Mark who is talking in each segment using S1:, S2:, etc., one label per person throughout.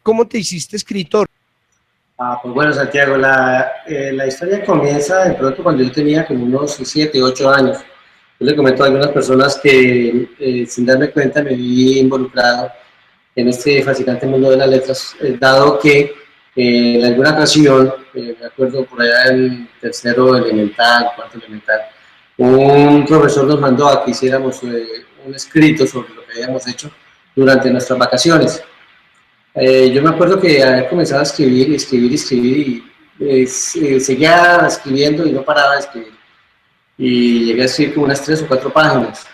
S1: ¿Cómo te hiciste escritor?
S2: Pues bueno, Santiago, la historia comienza de pronto cuando yo tenía como unos 7, 8 años. Yo le comento a algunas personas que sin darme cuenta me vi involucrado en este fascinante mundo de las letras, dado que en alguna ocasión, me acuerdo por allá en tercero elemental, cuarto elemental, un profesor nos mandó a que hiciéramos un escrito sobre lo que habíamos hecho durante nuestras vacaciones. Yo me acuerdo que había comenzado a escribir, escribir, escribir y seguía escribiendo y no paraba de escribir. Y llegué a escribir como unas 3 o 4 páginas.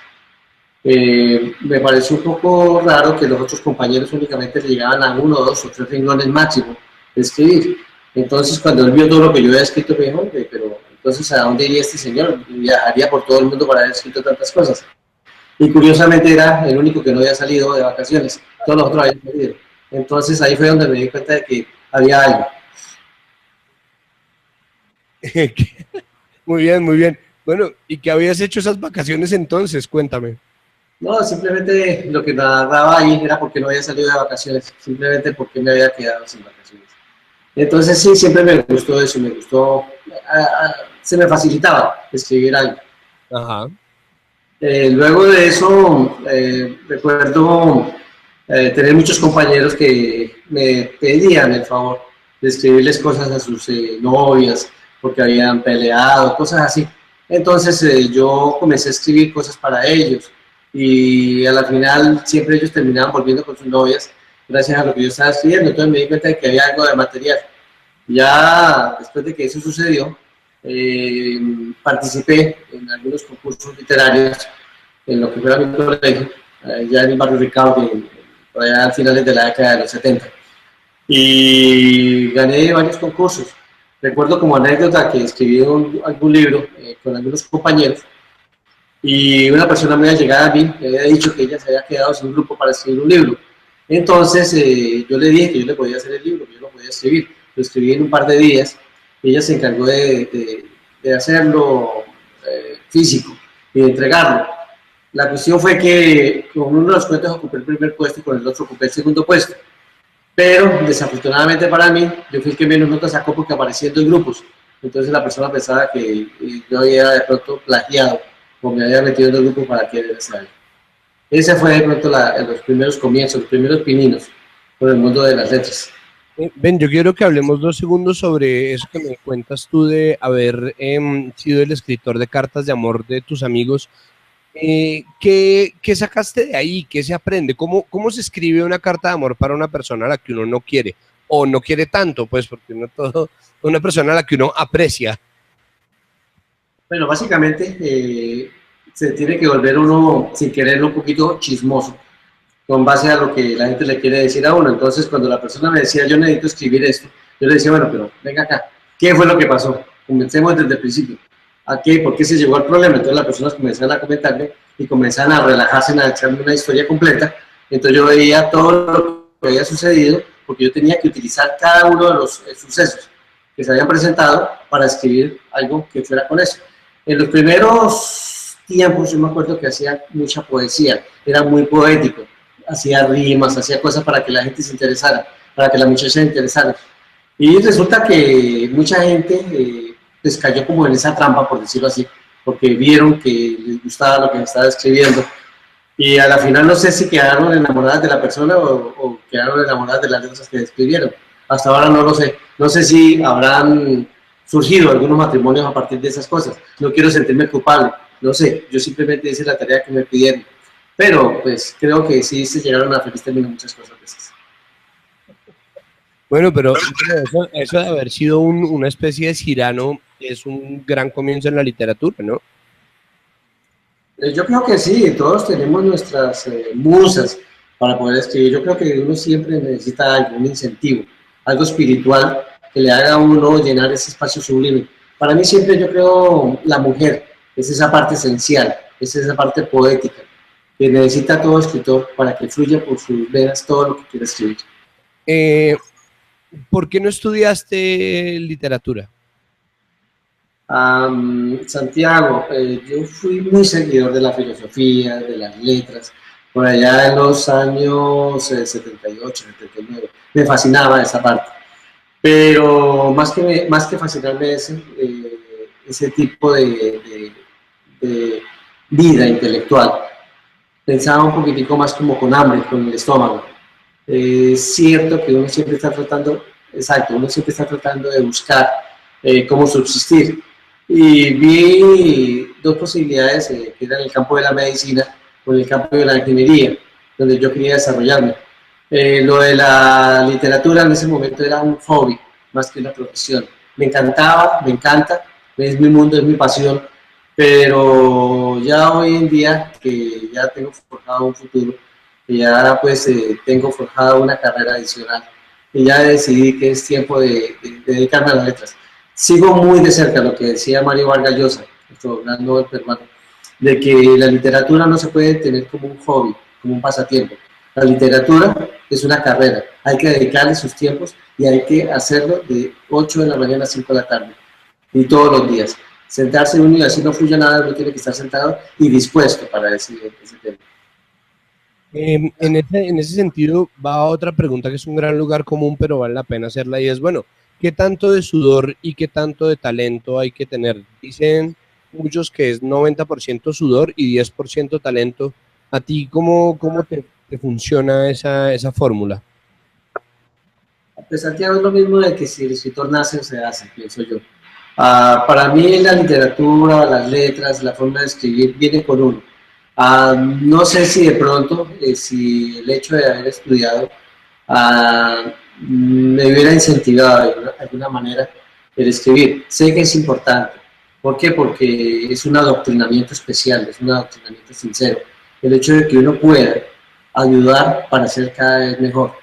S2: Me pareció un poco raro que los otros compañeros únicamente le llegaban a 1, 2 o 3 renglones máximo de escribir. Entonces, cuando él vio todo lo que yo había escrito, me dijo, "Hombre, pero entonces, ¿a dónde iría este señor? Viajaría por todo el mundo para haber escrito tantas cosas". Y curiosamente era el único que no había salido de vacaciones, todos los otros habían salido. Entonces ahí fue donde me di cuenta de que había algo.
S1: Muy bien, muy bien. Bueno, ¿y qué habías hecho esas vacaciones entonces? Cuéntame.
S2: No, simplemente lo que narraba ahí era porque no había salido de vacaciones, simplemente porque me había quedado sin vacaciones. Entonces sí, siempre me gustó eso, me gustó, se me facilitaba escribir algo.
S1: Ajá.
S2: Luego de eso, recuerdo tener muchos compañeros que me pedían el favor de escribirles cosas a sus novias porque habían peleado, cosas así. Entonces yo comencé a escribir cosas para ellos y a la final siempre ellos terminaban volviendo con sus novias gracias a lo que yo estaba escribiendo. Entonces me di cuenta de que había algo de material. Ya después de que eso sucedió, eh, participé en algunos concursos literarios en lo que fuera mi colegio, ya en el barrio Ricardo, por allá a finales de la década de los 70. Y gané varios concursos. Recuerdo como anécdota que escribí algún libro con algunos compañeros y una persona muy allegada a mí me había dicho que ella se había quedado sin grupo para escribir un libro. Entonces yo le dije que yo le podía hacer el libro, que yo lo podía escribir. Lo escribí en un par de días. Ella se encargó de hacerlo físico y de entregarlo. La cuestión fue que con uno de los cuentos ocupé el primer puesto y con el otro ocupé el segundo puesto. Pero desafortunadamente para mí, yo fui el que menos notas sacó porque aparecía en 2 grupos. Entonces la persona pensaba que yo había de pronto plagiado o me había metido en 2 grupos para querer saber. Ese fue de pronto los primeros comienzos, los primeros pininos por el mundo de las letras.
S1: Ben, yo quiero que hablemos 2 segundos sobre eso que me cuentas tú de haber sido el escritor de cartas de amor de tus amigos. ¿Qué sacaste de ahí? ¿Qué se aprende? ¿Cómo se escribe una carta de amor para una persona a la que uno no quiere? O no quiere tanto, pues, porque una persona a la que uno aprecia.
S2: Bueno, básicamente se tiene que volver uno, sin quererlo, un poquito chismoso, con base a lo que la gente le quiere decir a uno. Entonces, cuando la persona me decía, yo necesito escribir esto, yo le decía, bueno, pero venga acá, ¿qué fue lo que pasó? Comencemos desde el principio. ¿A qué? ¿Por qué se llegó al problema? Entonces las personas comenzaron a comentarme y comenzaron a relajarse, a echarme una historia completa. Entonces yo veía todo lo que había sucedido, porque yo tenía que utilizar cada uno de los sucesos que se habían presentado para escribir algo que fuera con eso. En los primeros tiempos yo me acuerdo que hacía mucha poesía, era muy poético, hacía rimas, hacía cosas para que la gente se interesara, para que la muchacha se interesara. Y resulta que mucha gente pues cayó como en esa trampa, por decirlo así, porque vieron que les gustaba lo que estaba escribiendo. Y a la final no sé si quedaron enamoradas de la persona o quedaron enamoradas de las letras que escribieron. Hasta ahora no lo sé. No sé si habrán surgido algunos matrimonios a partir de esas cosas. No quiero sentirme culpable. No sé, yo simplemente hice la tarea que me pidieron. Pero pues creo que sí se llegaron a feliz término muchas cosas de esas.
S1: Bueno, pero eso de haber sido una especie de Cyrano es un gran comienzo en la literatura, ¿no?
S2: Yo creo que sí, todos tenemos nuestras musas para poder escribir. Yo creo que uno siempre necesita algún incentivo, algo espiritual que le haga a uno llenar ese espacio sublime. Para mí siempre yo creo la mujer es esa parte esencial, es esa parte poética que necesita todo escritor para que fluya por sus venas todo lo que quiere escribir.
S1: ¿Por qué no estudiaste literatura?
S2: Santiago, yo fui muy seguidor de la filosofía, de las letras, por allá en los años 78, 79. me fascinaba esa parte. Pero más que fascinarme ese tipo de vida intelectual, pensaba un poquitico más como con hambre, con el estómago. Es cierto que uno siempre está tratando, exacto, uno siempre está tratando de buscar cómo subsistir. Y vi dos posibilidades, que eran el campo de la medicina o el campo de la ingeniería, donde yo quería desarrollarme. Lo de la literatura en ese momento era un hobby, más que una profesión. Me encantaba, me encanta, es mi mundo, es mi pasión, pero ya hoy en día, que ya tengo forjado un futuro, que ya pues tengo forjada una carrera adicional, y ya decidí que es tiempo de dedicarme a las letras. Sigo muy de cerca lo que decía Mario Vargas Llosa, nuestro gran Nobel peruano, de que la literatura no se puede tener como un hobby, como un pasatiempo. La literatura es una carrera, hay que dedicarle sus tiempos y hay que hacerlo de 8 de la mañana a 5 de la tarde, y todos los días. Sentarse uno y así no fluye nada, uno tiene que estar sentado y dispuesto para ese tema.
S1: En ese sentido va otra pregunta que es un gran lugar común, pero vale la pena hacerla y es, bueno, ¿qué tanto de sudor y qué tanto de talento hay que tener? Dicen muchos que es 90% sudor y 10% talento. ¿A ti cómo te funciona esa fórmula?
S2: Pues Santiago, es lo mismo de que si el escritor nace o se hace, pienso yo. Para mí la literatura, las letras, la forma de escribir viene con uno. No sé si de pronto, si el hecho de haber estudiado me hubiera incentivado de alguna manera el escribir. Sé que es importante. ¿Por qué? Porque es un adoctrinamiento especial, es un adoctrinamiento sincero. El hecho de que uno pueda ayudar para ser cada vez mejor,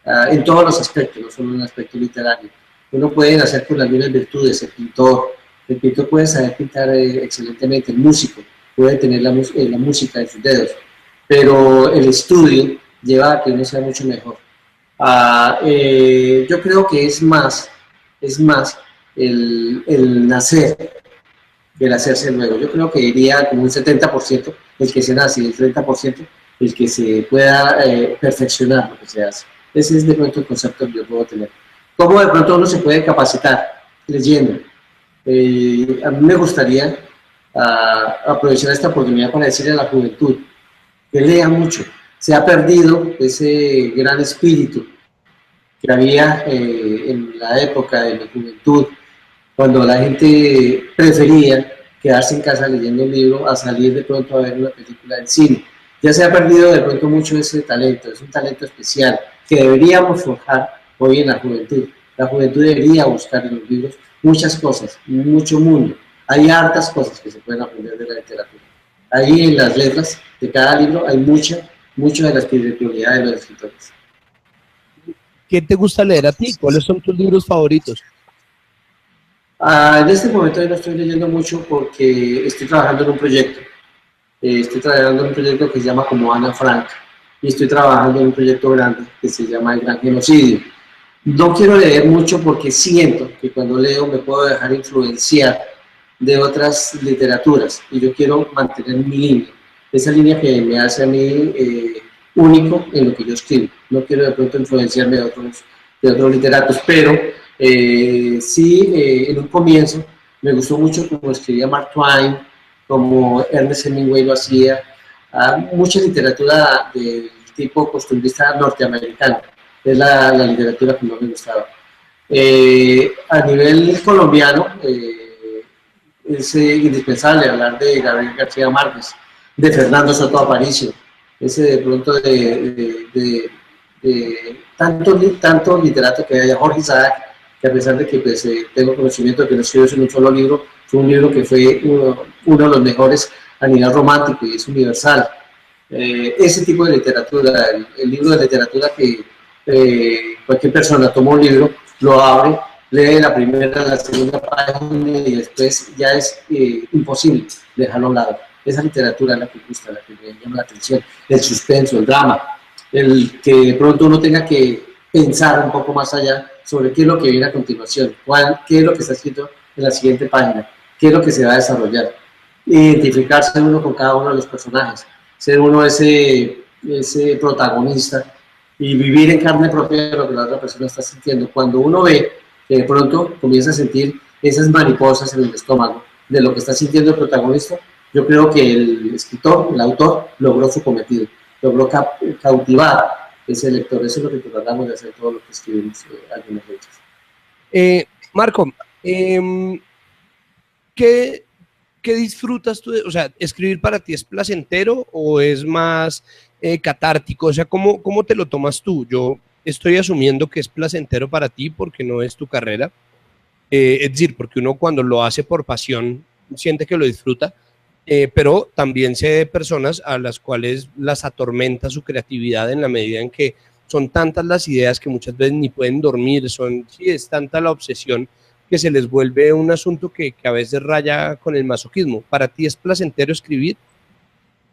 S2: en todos los aspectos, no solo en el aspecto literario. Uno puede nacer con algunas virtudes, el pintor puede saber pintar excelentemente, el músico puede tener la música en sus dedos, pero el estudio lleva a que uno sea mucho mejor. Yo creo que es más el nacer que el hacerse luego. Yo creo que iría como un 70% el que se nace y el 30% el que se pueda perfeccionar lo que se hace. Ese es de pronto el concepto que yo puedo tener. ¿Cómo de pronto uno se puede capacitar? Leyendo. A mí me gustaría aprovechar esta oportunidad para decirle a la juventud que lea mucho. Se ha perdido ese gran espíritu que había en la época de mi juventud, cuando la gente prefería quedarse en casa leyendo un libro a salir de pronto a ver una película en cine. Ya se ha perdido de pronto mucho ese talento, es un talento especial que deberíamos forjar hoy en la juventud. La juventud debería buscar en los libros muchas cosas, mucho mundo. Hay hartas cosas que se pueden aprender de la literatura. Ahí en las letras de cada libro hay mucho de la espiritualidad de los escritores.
S1: ¿Qué te gusta leer a ti? ¿Cuáles son tus libros favoritos?
S2: En este momento yo no estoy leyendo mucho porque estoy trabajando en un proyecto. Estoy trabajando en un proyecto que se llama Como Ana Frank y estoy trabajando en un proyecto grande que se llama El Gran Genocidio. No quiero leer mucho porque siento que cuando leo me puedo dejar influenciar de otras literaturas y yo quiero mantener mi línea, esa línea que me hace a mí único en lo que yo escribo. No quiero de pronto influenciarme de otros literatos, pero sí, en un comienzo me gustó mucho como escribía Mark Twain, como Ernest Hemingway lo hacía, mucha literatura del tipo costumbrista norteamericano, es la literatura que más me gustaba. A nivel colombiano, es indispensable hablar de Gabriel García Márquez, de Fernando Soto Aparicio, ese de pronto de tanto literato que haya, Jorge Isaac, que a pesar de que pues, tengo conocimiento de que no escribió en un solo libro, fue un libro que fue uno de los mejores a nivel romántico y es universal. Ese tipo de literatura, el libro de literatura que cualquier persona toma un libro, lo abre, lee la primera, la segunda página y después ya es imposible dejarlo a un lado. Esa literatura es la que gusta, la que me llama la atención, el suspenso, el drama, el que de pronto uno tenga que pensar un poco más allá sobre qué es lo que viene a continuación, qué es lo que está escrito en la siguiente página, qué es lo que se va a desarrollar. Identificarse uno con cada uno de los personajes, ser uno ese protagonista y vivir en carne propia de lo que la otra persona está sintiendo. Cuando uno ve que de pronto comienza a sentir esas mariposas en el estómago de lo que está sintiendo el protagonista, yo creo que el escritor, el autor, logró su cometido, logró cautivar a ese lector. Eso es lo que tratamos de hacer todo lo que escribimos algunas veces.
S1: Marco, ¿qué disfrutas tú? O sea, ¿escribir para ti es placentero o es más catártico? O sea, ¿cómo te lo tomas tú? Yo estoy asumiendo que es placentero para ti porque no es tu carrera. Es decir, porque uno cuando lo hace por pasión siente que lo disfruta, pero también sé de personas a las cuales las atormenta su creatividad en la medida en que son tantas las ideas que muchas veces ni pueden dormir, sí, es tanta la obsesión que se les vuelve un asunto que a veces raya con el masoquismo. ¿Para ti es placentero escribir?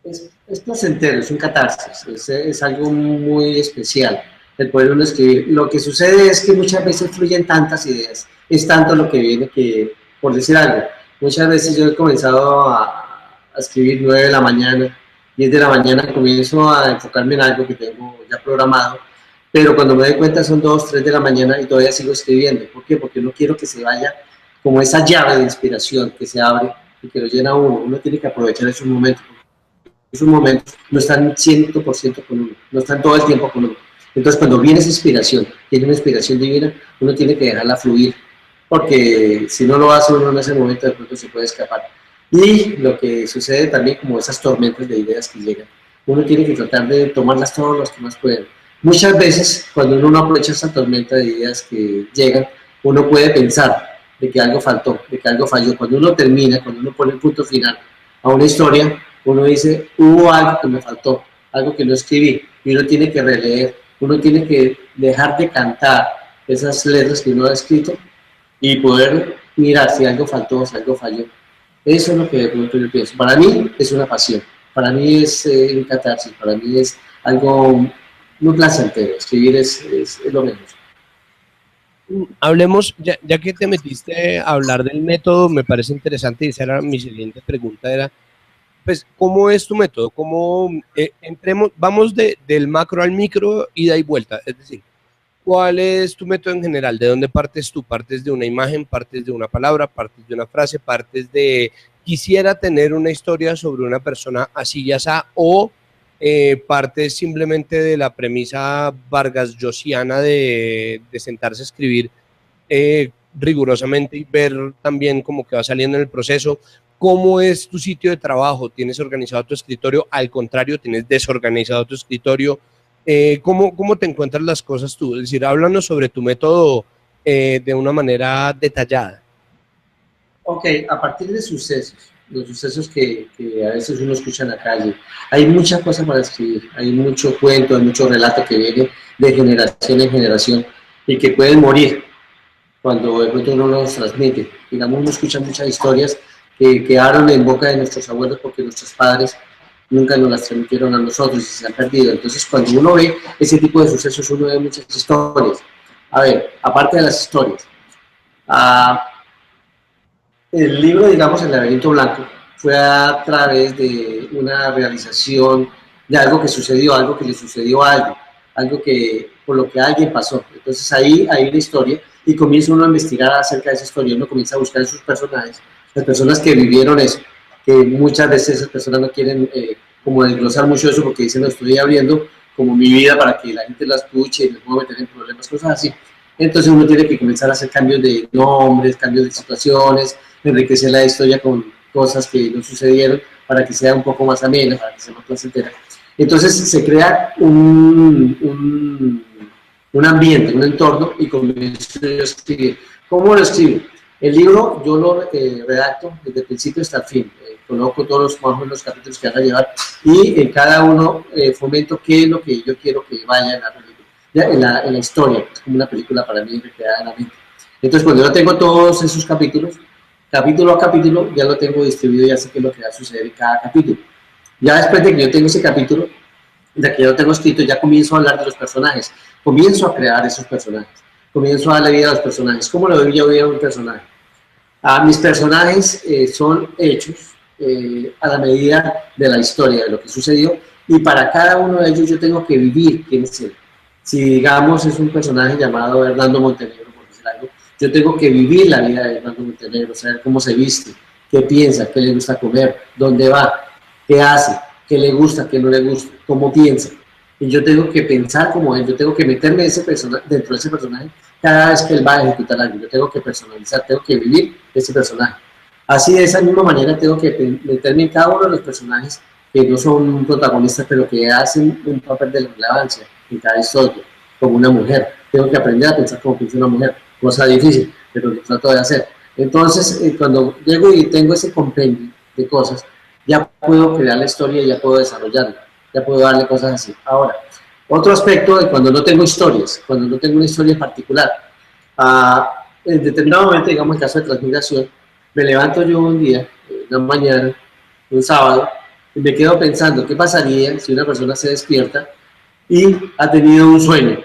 S2: Es placentero, es un catarsis, es algo muy especial el poder uno escribir. Lo que sucede es que muchas veces fluyen tantas ideas, es tanto lo que viene que, por decir algo, muchas veces yo he comenzado a escribir 9 de la mañana, 10 de la mañana, comienzo a enfocarme en algo que tengo ya programado, pero cuando me doy cuenta son 2, 3 de la mañana y todavía sigo escribiendo. ¿Por qué? Porque no quiero que se vaya como esa llave de inspiración que se abre y que lo llena uno tiene que aprovechar esos momentos. Esos momentos no están 100% con uno, no están todo el tiempo con uno. Entonces, cuando viene esa inspiración, tiene una inspiración divina, uno tiene que dejarla fluir, porque si no lo hace uno en ese momento, de pronto se puede escapar. Y lo que sucede también, como esas tormentas de ideas que llegan, uno tiene que tratar de tomarlas todas las que más pueden. Muchas veces, cuando uno no aprovecha esa tormenta de ideas que llegan, uno puede pensar de que algo faltó, de que algo falló. Cuando uno termina, cuando uno pone el punto final a una historia, uno dice, hubo algo que me faltó, algo que no escribí, y uno tiene que releer, uno tiene que dejar de cantar esas letras que uno ha escrito y poder mirar si algo faltó, si algo falló. Eso es lo que de pronto yo pienso. Para mí es una pasión, para mí es un catarsis, para mí es algo muy placentero. Escribir es lo mejor.
S1: Hablemos, ya que te metiste a hablar del método, me parece interesante y esa era mi siguiente pregunta, era, pues, ¿cómo es tu método? ¿Cómo vamos del macro al micro, ida y vuelta? Es decir, ¿cuál es tu método en general? ¿De dónde partes tú? ¿Partes de una imagen, partes de una palabra, partes de una frase, partes de quisiera tener una historia sobre una persona así y así, o partes simplemente de la premisa Vargas Llosiana de sentarse a escribir rigurosamente y ver también cómo que va saliendo en el proceso? ¿Cómo es tu sitio de trabajo? ¿Tienes organizado tu escritorio? Al contrario, ¿tienes desorganizado tu escritorio? ¿Cómo te encuentras las cosas tú? Es decir, háblanos sobre tu método de una manera detallada.
S2: Ok, a partir de sucesos, los sucesos que a veces uno escucha en la calle, hay muchas cosas para escribir, hay mucho cuento, hay mucho relato que viene de generación en generación y que pueden morir cuando de pronto uno los transmite. Digamos, uno escucha muchas historias que quedaron en boca de nuestros abuelos porque nuestros padres nunca nos las transmitieron a nosotros y se han perdido. Entonces, cuando uno ve ese tipo de sucesos, uno ve muchas historias. A ver, aparte de las historias, el libro, digamos, El laberinto blanco, fue a través de una realización de algo que sucedió, algo que le sucedió a alguien, algo que, por lo que alguien pasó. Entonces ahí hay una historia y comienza uno a investigar acerca de esa historia, uno comienza a buscar sus personajes, las personas que vivieron eso, que muchas veces esas personas no quieren como desglosar mucho eso porque dicen, lo estoy abriendo como mi vida para que la gente la escuche y me puedo meter en problemas, cosas así. Entonces uno tiene que comenzar a hacer cambios de nombres, cambios de situaciones, enriquecer la historia con cosas que no sucedieron para que sea un poco más amena, para que sea más placentera. Entonces se crea un ambiente, un entorno y comienzo yo a escribir. ¿Cómo lo escribo? El libro yo lo redacto desde el principio hasta el fin. Coloco todos los capítulos que van a llevar y en cada uno fomento qué es lo que yo quiero que vaya en la historia. Es como una película para mí recreada en la mente. Entonces cuando yo tengo todos esos capítulos, capítulo a capítulo, ya lo tengo distribuido, ya sé qué es lo que va a suceder en cada capítulo. Ya después de que yo tengo ese capítulo, de que yo lo tengo escrito, ya comienzo a hablar de los personajes, comienzo a crear esos personajes, comienzo a darle vida a los personajes. ¿Cómo le doy yo vida a un personaje? Mis personajes son hechos a la medida de la historia, de lo que sucedió, y para cada uno de ellos yo tengo que vivir quién es él. Si, digamos, es un personaje llamado Hernando Montenegro, por decir algo, yo tengo que vivir la vida de Hernando Montenegro, saber cómo se viste, qué piensa, qué le gusta comer, dónde va, qué hace, qué le gusta, qué no le gusta, cómo piensa. Y yo tengo que pensar como él, yo tengo que meterme dentro de ese personaje cada vez que él va a ejecutar algo. Yo tengo que personalizar, tengo que vivir ese personaje. Así de esa misma manera tengo que meterme en cada uno de los personajes que no son protagonistas, pero que hacen un papel de relevancia en cada historia, como una mujer. Tengo que aprender a pensar como piensa una mujer, cosa difícil, pero lo trato de hacer. Entonces, cuando llego y tengo ese compendio de cosas, ya puedo crear la historia, ya puedo desarrollarla, ya puedo darle cosas así. Ahora, otro aspecto de cuando no tengo historias, cuando no tengo una historia en particular, en determinado momento, digamos el caso de transmigración, me levanto yo un día, una mañana, un sábado, y me quedo pensando qué pasaría si una persona se despierta y ha tenido un sueño,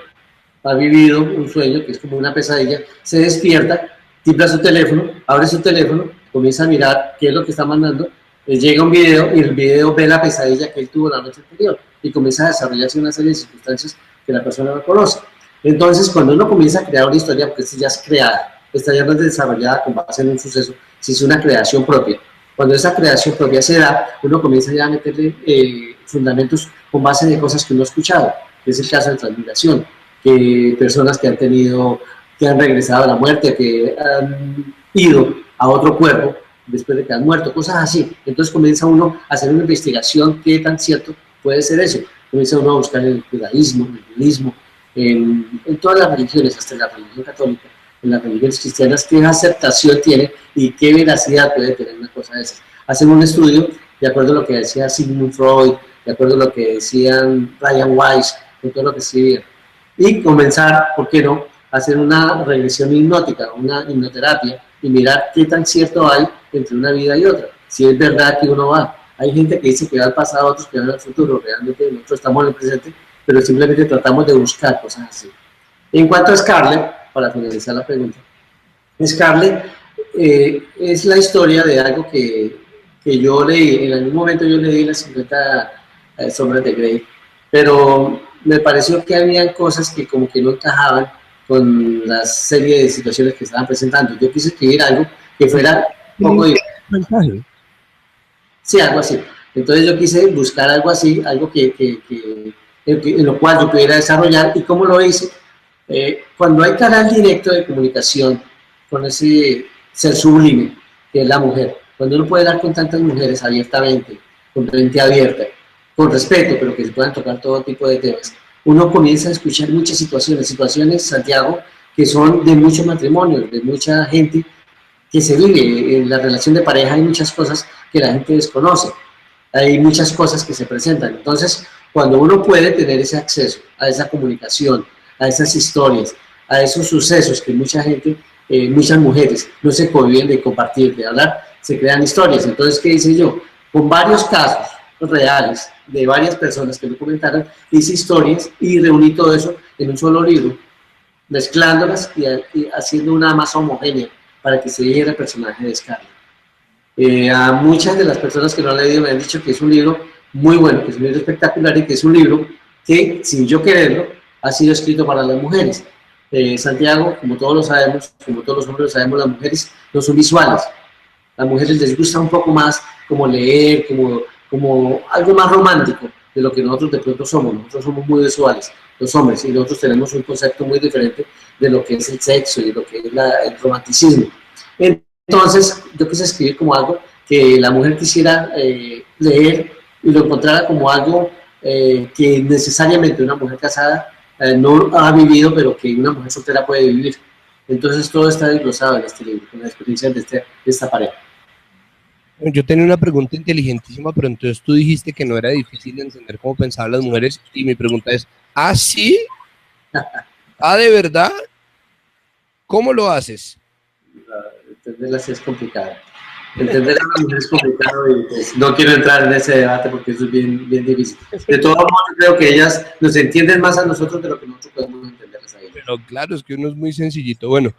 S2: ha vivido un sueño que es como una pesadilla, se despierta, timbra su teléfono, abre su teléfono, comienza a mirar qué es lo que está mandando, le llega un video y el video ve la pesadilla que él tuvo la noche anterior y comienza a desarrollarse una serie de circunstancias que la persona no conoce. Entonces, cuando uno comienza a crear una historia, porque esta ya es creada, esta ya no es desarrollada con base en un suceso, si es una creación propia. Cuando esa creación propia se da, uno comienza ya a meterle fundamentos con base de cosas que uno ha escuchado, que es el caso de transmigración, que personas que han tenido, que han regresado a la muerte, que han ido a otro cuerpo después de que han muerto, cosas así. Entonces comienza uno a hacer una investigación, qué tan cierto puede ser eso. Comienza uno a buscar en el judaísmo, en el budismo, en todas las religiones, hasta en la religión católica, en las religiones cristianas, qué aceptación tiene y qué veracidad puede tener una cosa de esas. Hacen un estudio de acuerdo a lo que decía Sigmund Freud, de acuerdo a lo que decían Ryan Weiss, de todo lo que escribían. Y comenzar, ¿por qué no?, a hacer una regresión hipnótica, una hipnoterapia, y mirar qué tan cierto hay entre una vida y otra. Si es verdad que uno va. Hay gente que dice que va al pasado, otros que van al futuro. Realmente nosotros estamos en el presente, pero simplemente tratamos de buscar cosas así. En cuanto a Scarlett, para finalizar la pregunta, Scarlett es la historia de algo que yo leí. En algún momento yo leí las 50 sombras de Grey, pero me pareció que había cosas que como que no encajaban con la serie de situaciones que estaban presentando. Yo quise escribir algo que fuera un poco diferente. Sí, algo así. Entonces yo quise buscar algo así, algo en lo cual yo pudiera desarrollar. ¿Y cómo lo hice? Cuando hay canal directo de comunicación con ese ser sublime que es la mujer, cuando uno puede dar con tantas mujeres abiertamente, con mente abierta, con respeto, pero que se puedan tocar todo tipo de temas, uno comienza a escuchar muchas situaciones, Santiago, que son de muchos matrimonios, de mucha gente que se vive. En la relación de pareja hay muchas cosas que la gente desconoce, hay muchas cosas que se presentan. Entonces, cuando uno puede tener ese acceso a esa comunicación, a esas historias, a esos sucesos que mucha gente, muchas mujeres no se cohíben de compartir, de hablar, se crean historias. Entonces, ¿qué hice yo? Con varios casos reales de varias personas que me comentaron, hice historias y reuní todo eso en un solo libro, mezclándolas y haciendo una masa homogénea para que se diera el personaje de Scarlett. A muchas de las personas que lo han leído me han dicho que es un libro muy bueno, que es un libro espectacular y que es un libro que, sin yo quererlo, ha sido escrito para las mujeres. Santiago, como todos lo sabemos, como todos los hombres lo sabemos, las mujeres no son visuales. A las mujeres les gusta un poco más como leer, como algo más romántico de lo que nosotros de pronto somos. Nosotros somos muy visuales, los hombres, y nosotros tenemos un concepto muy diferente de lo que es el sexo y de lo que es el romanticismo. Entonces, yo quise escribir como algo que la mujer quisiera leer y lo encontrara como algo que necesariamente una mujer casada no ha vivido, pero que una mujer soltera puede vivir. Entonces, todo está desglosado en este libro, con la experiencia de esta pareja.
S1: Yo tenía una pregunta inteligentísima, pero entonces tú dijiste que no era difícil entender cómo pensaban las mujeres, y mi pregunta es, ¿ah, sí? ¿Ah, de verdad? ¿Cómo lo haces?
S2: Entenderla sí es complicado. Entender a una mujer es complicado y pues, no quiero entrar en ese debate porque eso es bien, bien difícil. De todos modos, creo que ellas nos entienden más a nosotros de lo que nosotros podemos entenderlas a ellas.
S1: Pero claro, es que uno es muy sencillito. Bueno,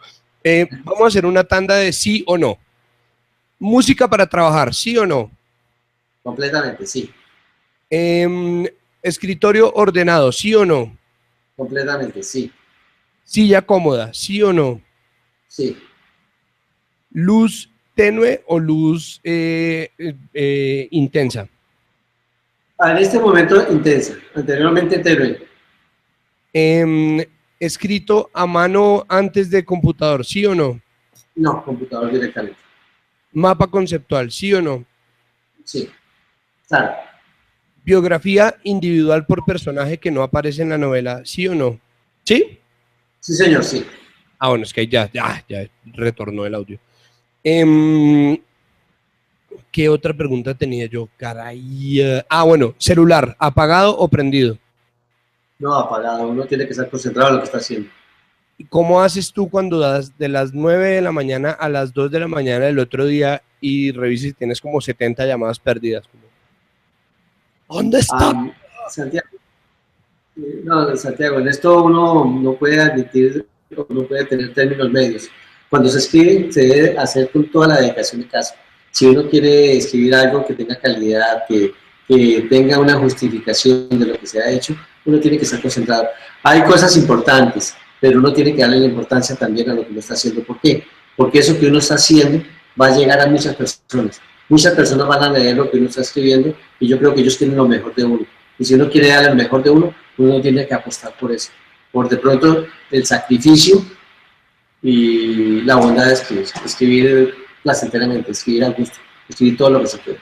S1: vamos a hacer una tanda de sí o no. Música para trabajar, ¿sí o no?
S2: Completamente, sí.
S1: Escritorio ordenado, ¿sí o no?
S2: completamente, sí,
S1: Silla cómoda, ¿sí o no?
S2: sí.
S1: Luz tenue o luz intensa.
S2: En este momento intensa, anteriormente tenue.
S1: Em, Escrito a mano antes de computador, ¿sí o no?
S2: No, computador directamente.
S1: Mapa conceptual, ¿sí o no?
S2: Sí, claro.
S1: Biografía individual por personaje que no aparece en la novela, ¿sí o no? ¿Sí?
S2: Sí, señor, sí.
S1: Ah, bueno, es que ya retornó el audio. Em, ¿Qué otra pregunta tenía yo? Caray. Bueno, celular, ¿apagado o prendido?
S2: No, apagado. Uno tiene que estar concentrado en lo que está haciendo.
S1: ¿Y cómo haces tú cuando das de las 9 de la mañana a las 2 de la mañana del otro día y revisas y tienes como 70 llamadas perdidas? ¿Dónde está?
S2: Ah, Santiago, no, Santiago, en esto uno no puede admitir, no puede tener términos medios. Cuando se escribe, se debe hacer con toda la dedicación de caso. Si uno quiere escribir algo que tenga calidad, que tenga una justificación de lo que se ha hecho, uno tiene que estar concentrado. Hay cosas importantes, pero uno tiene que darle la importancia también a lo que uno está haciendo. ¿Por qué? Porque eso que uno está haciendo va a llegar a muchas personas. Muchas personas van a leer lo que uno está escribiendo y yo creo que ellos quieren lo mejor de uno. Y si uno quiere darle lo mejor de uno tiene que apostar por eso. Por de pronto el sacrificio y la bondad de escribir placenteramente, escribir a gusto, escribir todo lo que se puede.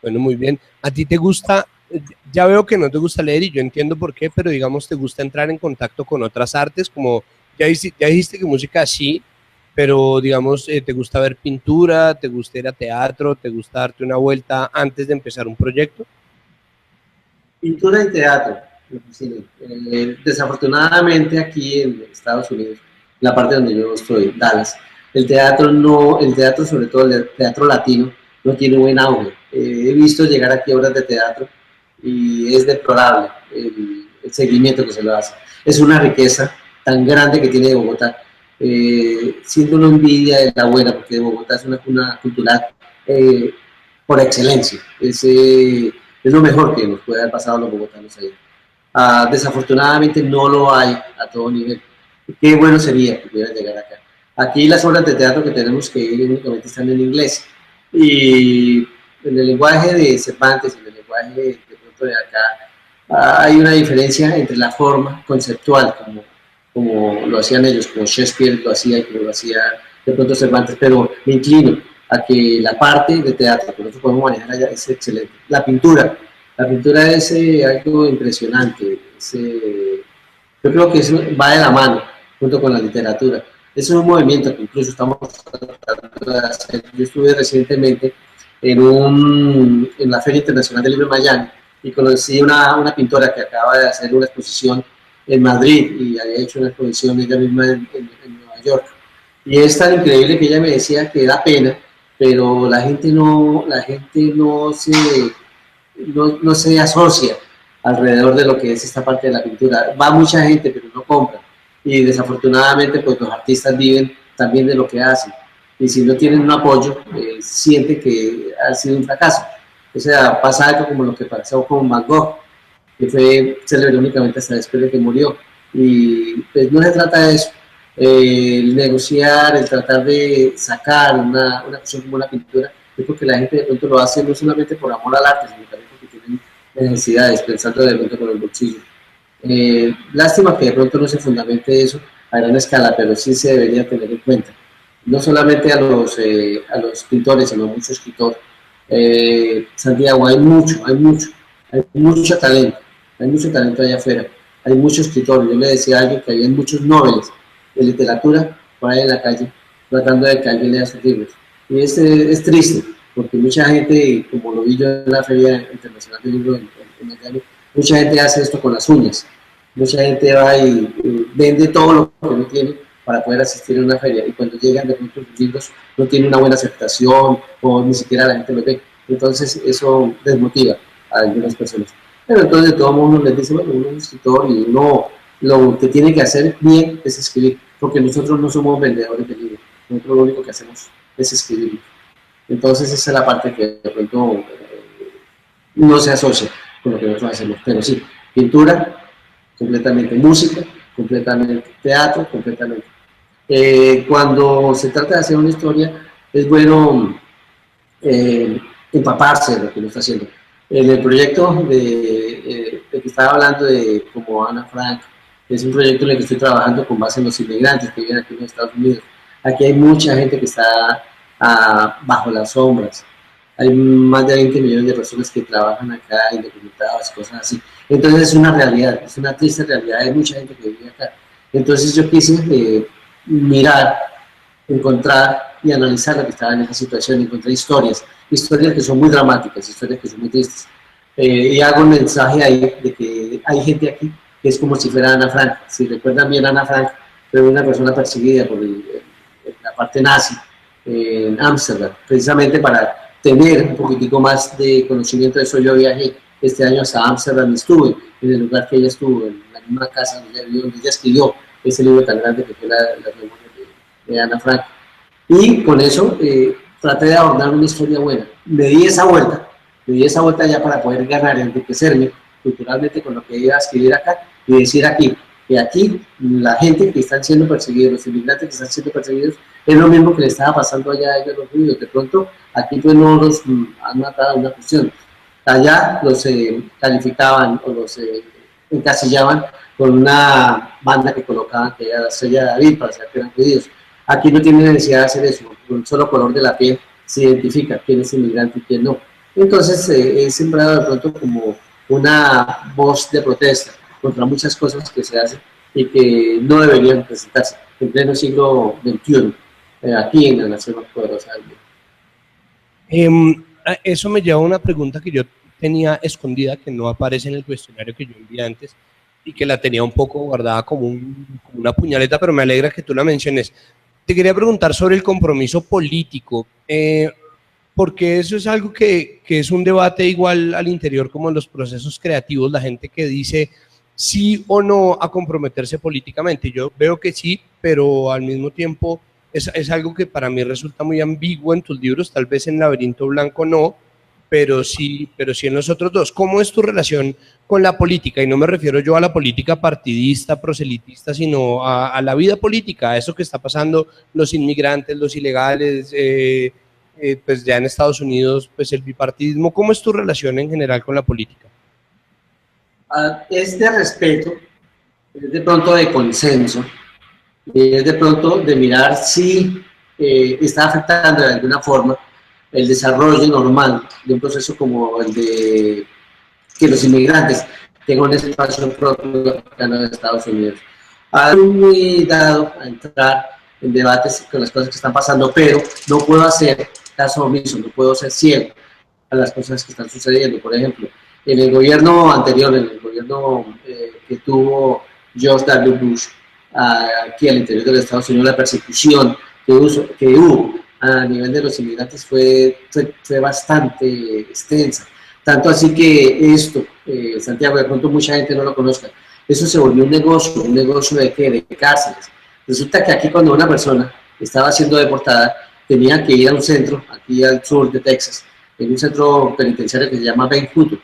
S1: Bueno, muy bien. ¿A ti te gusta? Ya veo que no te gusta leer y yo entiendo por qué, pero digamos, ¿te gusta entrar en contacto con otras artes? Como ya dijiste que música sí, pero digamos, ¿te gusta ver pintura? ¿Te gusta ir a teatro? ¿Te gusta darte una vuelta antes de empezar un proyecto?
S2: Pintura y teatro. Sí, desafortunadamente aquí en Estados Unidos, la parte donde yo estoy, Dallas, el teatro no, el teatro sobre todo el teatro latino no tiene buen auge. He visto llegar aquí obras de teatro y es deplorable el seguimiento que se lo hace. Es una riqueza tan grande que tiene Bogotá. Siento una envidia de la buena porque Bogotá es una cuna cultural por excelencia. Es lo mejor que nos puede haber pasado a los bogotanos ahí. Desafortunadamente no lo hay a todo nivel. Qué bueno sería que pudiera llegar acá. Aquí las obras de teatro que tenemos que ir únicamente están en inglés. Y en el lenguaje de Cervantes, en el lenguaje de pronto de acá, hay una diferencia entre la forma conceptual, como lo hacían ellos, como Shakespeare lo hacía y como lo hacía de pronto Cervantes, pero me inclino a que la parte de teatro que nosotros podemos manejar allá es excelente. La pintura es algo impresionante, yo creo que eso va de la mano junto con la literatura. Es un movimiento que incluso estamos tratando de hacer. Yo estuve recientemente en la Feria Internacional del Libro de Miami y conocí una pintora que acaba de hacer una exposición en Madrid y había hecho una exposición ella misma en Nueva York. Y es tan increíble que ella me decía que da pena, pero la gente no se asocia alrededor de lo que es esta parte de la pintura. Va mucha gente, pero no compra. Y desafortunadamente, pues los artistas viven también de lo que hacen. Y si no tienen un apoyo, sienten que ha sido un fracaso. O sea, pasa algo como lo que pasó con Van Gogh, que fue célebre únicamente hasta después de que murió. Y pues no se trata de eso. El negociar, el tratar de sacar una cuestión como la pintura, yo creo que la gente de pronto lo hace no solamente por amor al arte, sino también porque tienen necesidades, pensando de pronto con el bolsillo. Lástima que de pronto no se fundamente eso a gran escala, pero sí se debería tener en cuenta. No solamente a los pintores, sino a muchos escritores. Santiago, hay mucho talento allá afuera, hay muchos escritores. Yo le decía a alguien que había muchos noveles de literatura por ahí en la calle, tratando de que alguien lea sus libros. Y es triste, porque mucha gente, como lo vi yo en la Feria Internacional del Libro en Miami, mucha gente hace esto con las uñas. Mucha gente va y vende todo lo que no tiene para poder asistir a una feria. Y cuando llegan de pronto sus libros no tienen una buena aceptación o ni siquiera la gente lo ve. Entonces eso desmotiva a algunas personas. Pero entonces todo el mundo les dice, bueno, uno es un escritor y uno lo que tiene que hacer bien es escribir, porque nosotros no somos vendedores de libros. Nosotros lo único que hacemos es escribir. Entonces esa es la parte que de pronto no se asocia con lo que nosotros hacemos. Pero sí, pintura, completamente música, completamente teatro, completamente. Cuando se trata de hacer una historia, es bueno empaparse de lo que uno está haciendo. En el proyecto de que estaba hablando de como Ana Frank, es un proyecto en el que estoy trabajando con base en los inmigrantes que viven aquí en los Estados Unidos. Aquí hay mucha gente que está bajo las sombras. Hay más de 20 millones de personas que trabajan acá, indocumentadas, cosas así. Entonces es una realidad, es una triste realidad. Hay mucha gente que vive acá. Entonces yo quise mirar, encontrar y analizar lo que estaba en esa situación, encontrar historias que son muy dramáticas, historias que son muy tristes. Y hago un mensaje ahí de que hay gente aquí que es como si fuera Ana Frank. Si recuerdan bien, Ana Frank fue una persona perseguida por la parte nazi en Ámsterdam, precisamente para tener un poquitico más de conocimiento de eso. Yo viajé este año hasta Ámsterdam y estuve en el lugar que ella estuvo, en la misma casa donde ella vivió, donde ella escribió ese libro tan grande que fue la memoria de Ana Frank. Y con eso traté de abordar una historia buena. Me di esa vuelta ya para poder ganar, enriquecerme culturalmente con lo que iba a escribir acá y decir aquí, que aquí la gente que están siendo perseguidos, los inmigrantes que están siendo perseguidos, es lo mismo que le estaba pasando allá a ellos los judíos. De pronto, aquí pues no los han matado una cuestión. Allá los calificaban o los encasillaban con una banda que colocaban que era la estrella de David para saber que eran judíos. Aquí no tiene necesidad de hacer eso, con un solo color de la piel se identifica quién es inmigrante y quién no. Entonces he sembrado de pronto como una voz de protesta contra muchas cosas que se hacen y que no deberían presentarse en pleno siglo XXI, aquí en la nación más poderosa del mundo.
S1: Eso me lleva a una pregunta que yo tenía escondida, que no aparece en el cuestionario que yo envié antes y que la tenía un poco guardada como una puñaleta, pero me alegra que tú la menciones. Te quería preguntar sobre el compromiso político, porque eso es algo que es un debate igual al interior como en los procesos creativos, la gente que dice sí o no a comprometerse políticamente. Yo veo que sí, pero al mismo tiempo es algo que para mí resulta muy ambiguo en tus libros, tal vez en Laberinto Blanco no, pero sí en los otros dos. ¿Cómo es tu relación con la política? Y no me refiero yo a la política partidista, proselitista, sino a la vida política, a eso que está pasando, los inmigrantes, los ilegales, pues ya en Estados Unidos, pues el bipartidismo. ¿Cómo es tu relación en general con la política?
S2: Es de respeto, es de pronto de consenso, es de pronto de mirar si está afectando de alguna forma el desarrollo normal de un proceso como el de que los inmigrantes tengan un espacio propio acá en los Estados Unidos. Estoy muy dado a entrar en debates con las cosas que están pasando, pero no puedo hacer caso omiso, no puedo ser ciego a las cosas que están sucediendo. Por ejemplo, en el gobierno anterior, en el gobierno que tuvo George W. Bush, aquí al interior de los Estados Unidos, la persecución que hubo a nivel de los inmigrantes fue bastante extensa. Tanto así que esto, Santiago, de pronto mucha gente no lo conozca, eso se volvió un negocio de ¿qué? De cárceles. Resulta que aquí cuando una persona estaba siendo deportada, tenía que ir a un centro, aquí al sur de Texas, en un centro penitenciario que se llama Ben Hutto.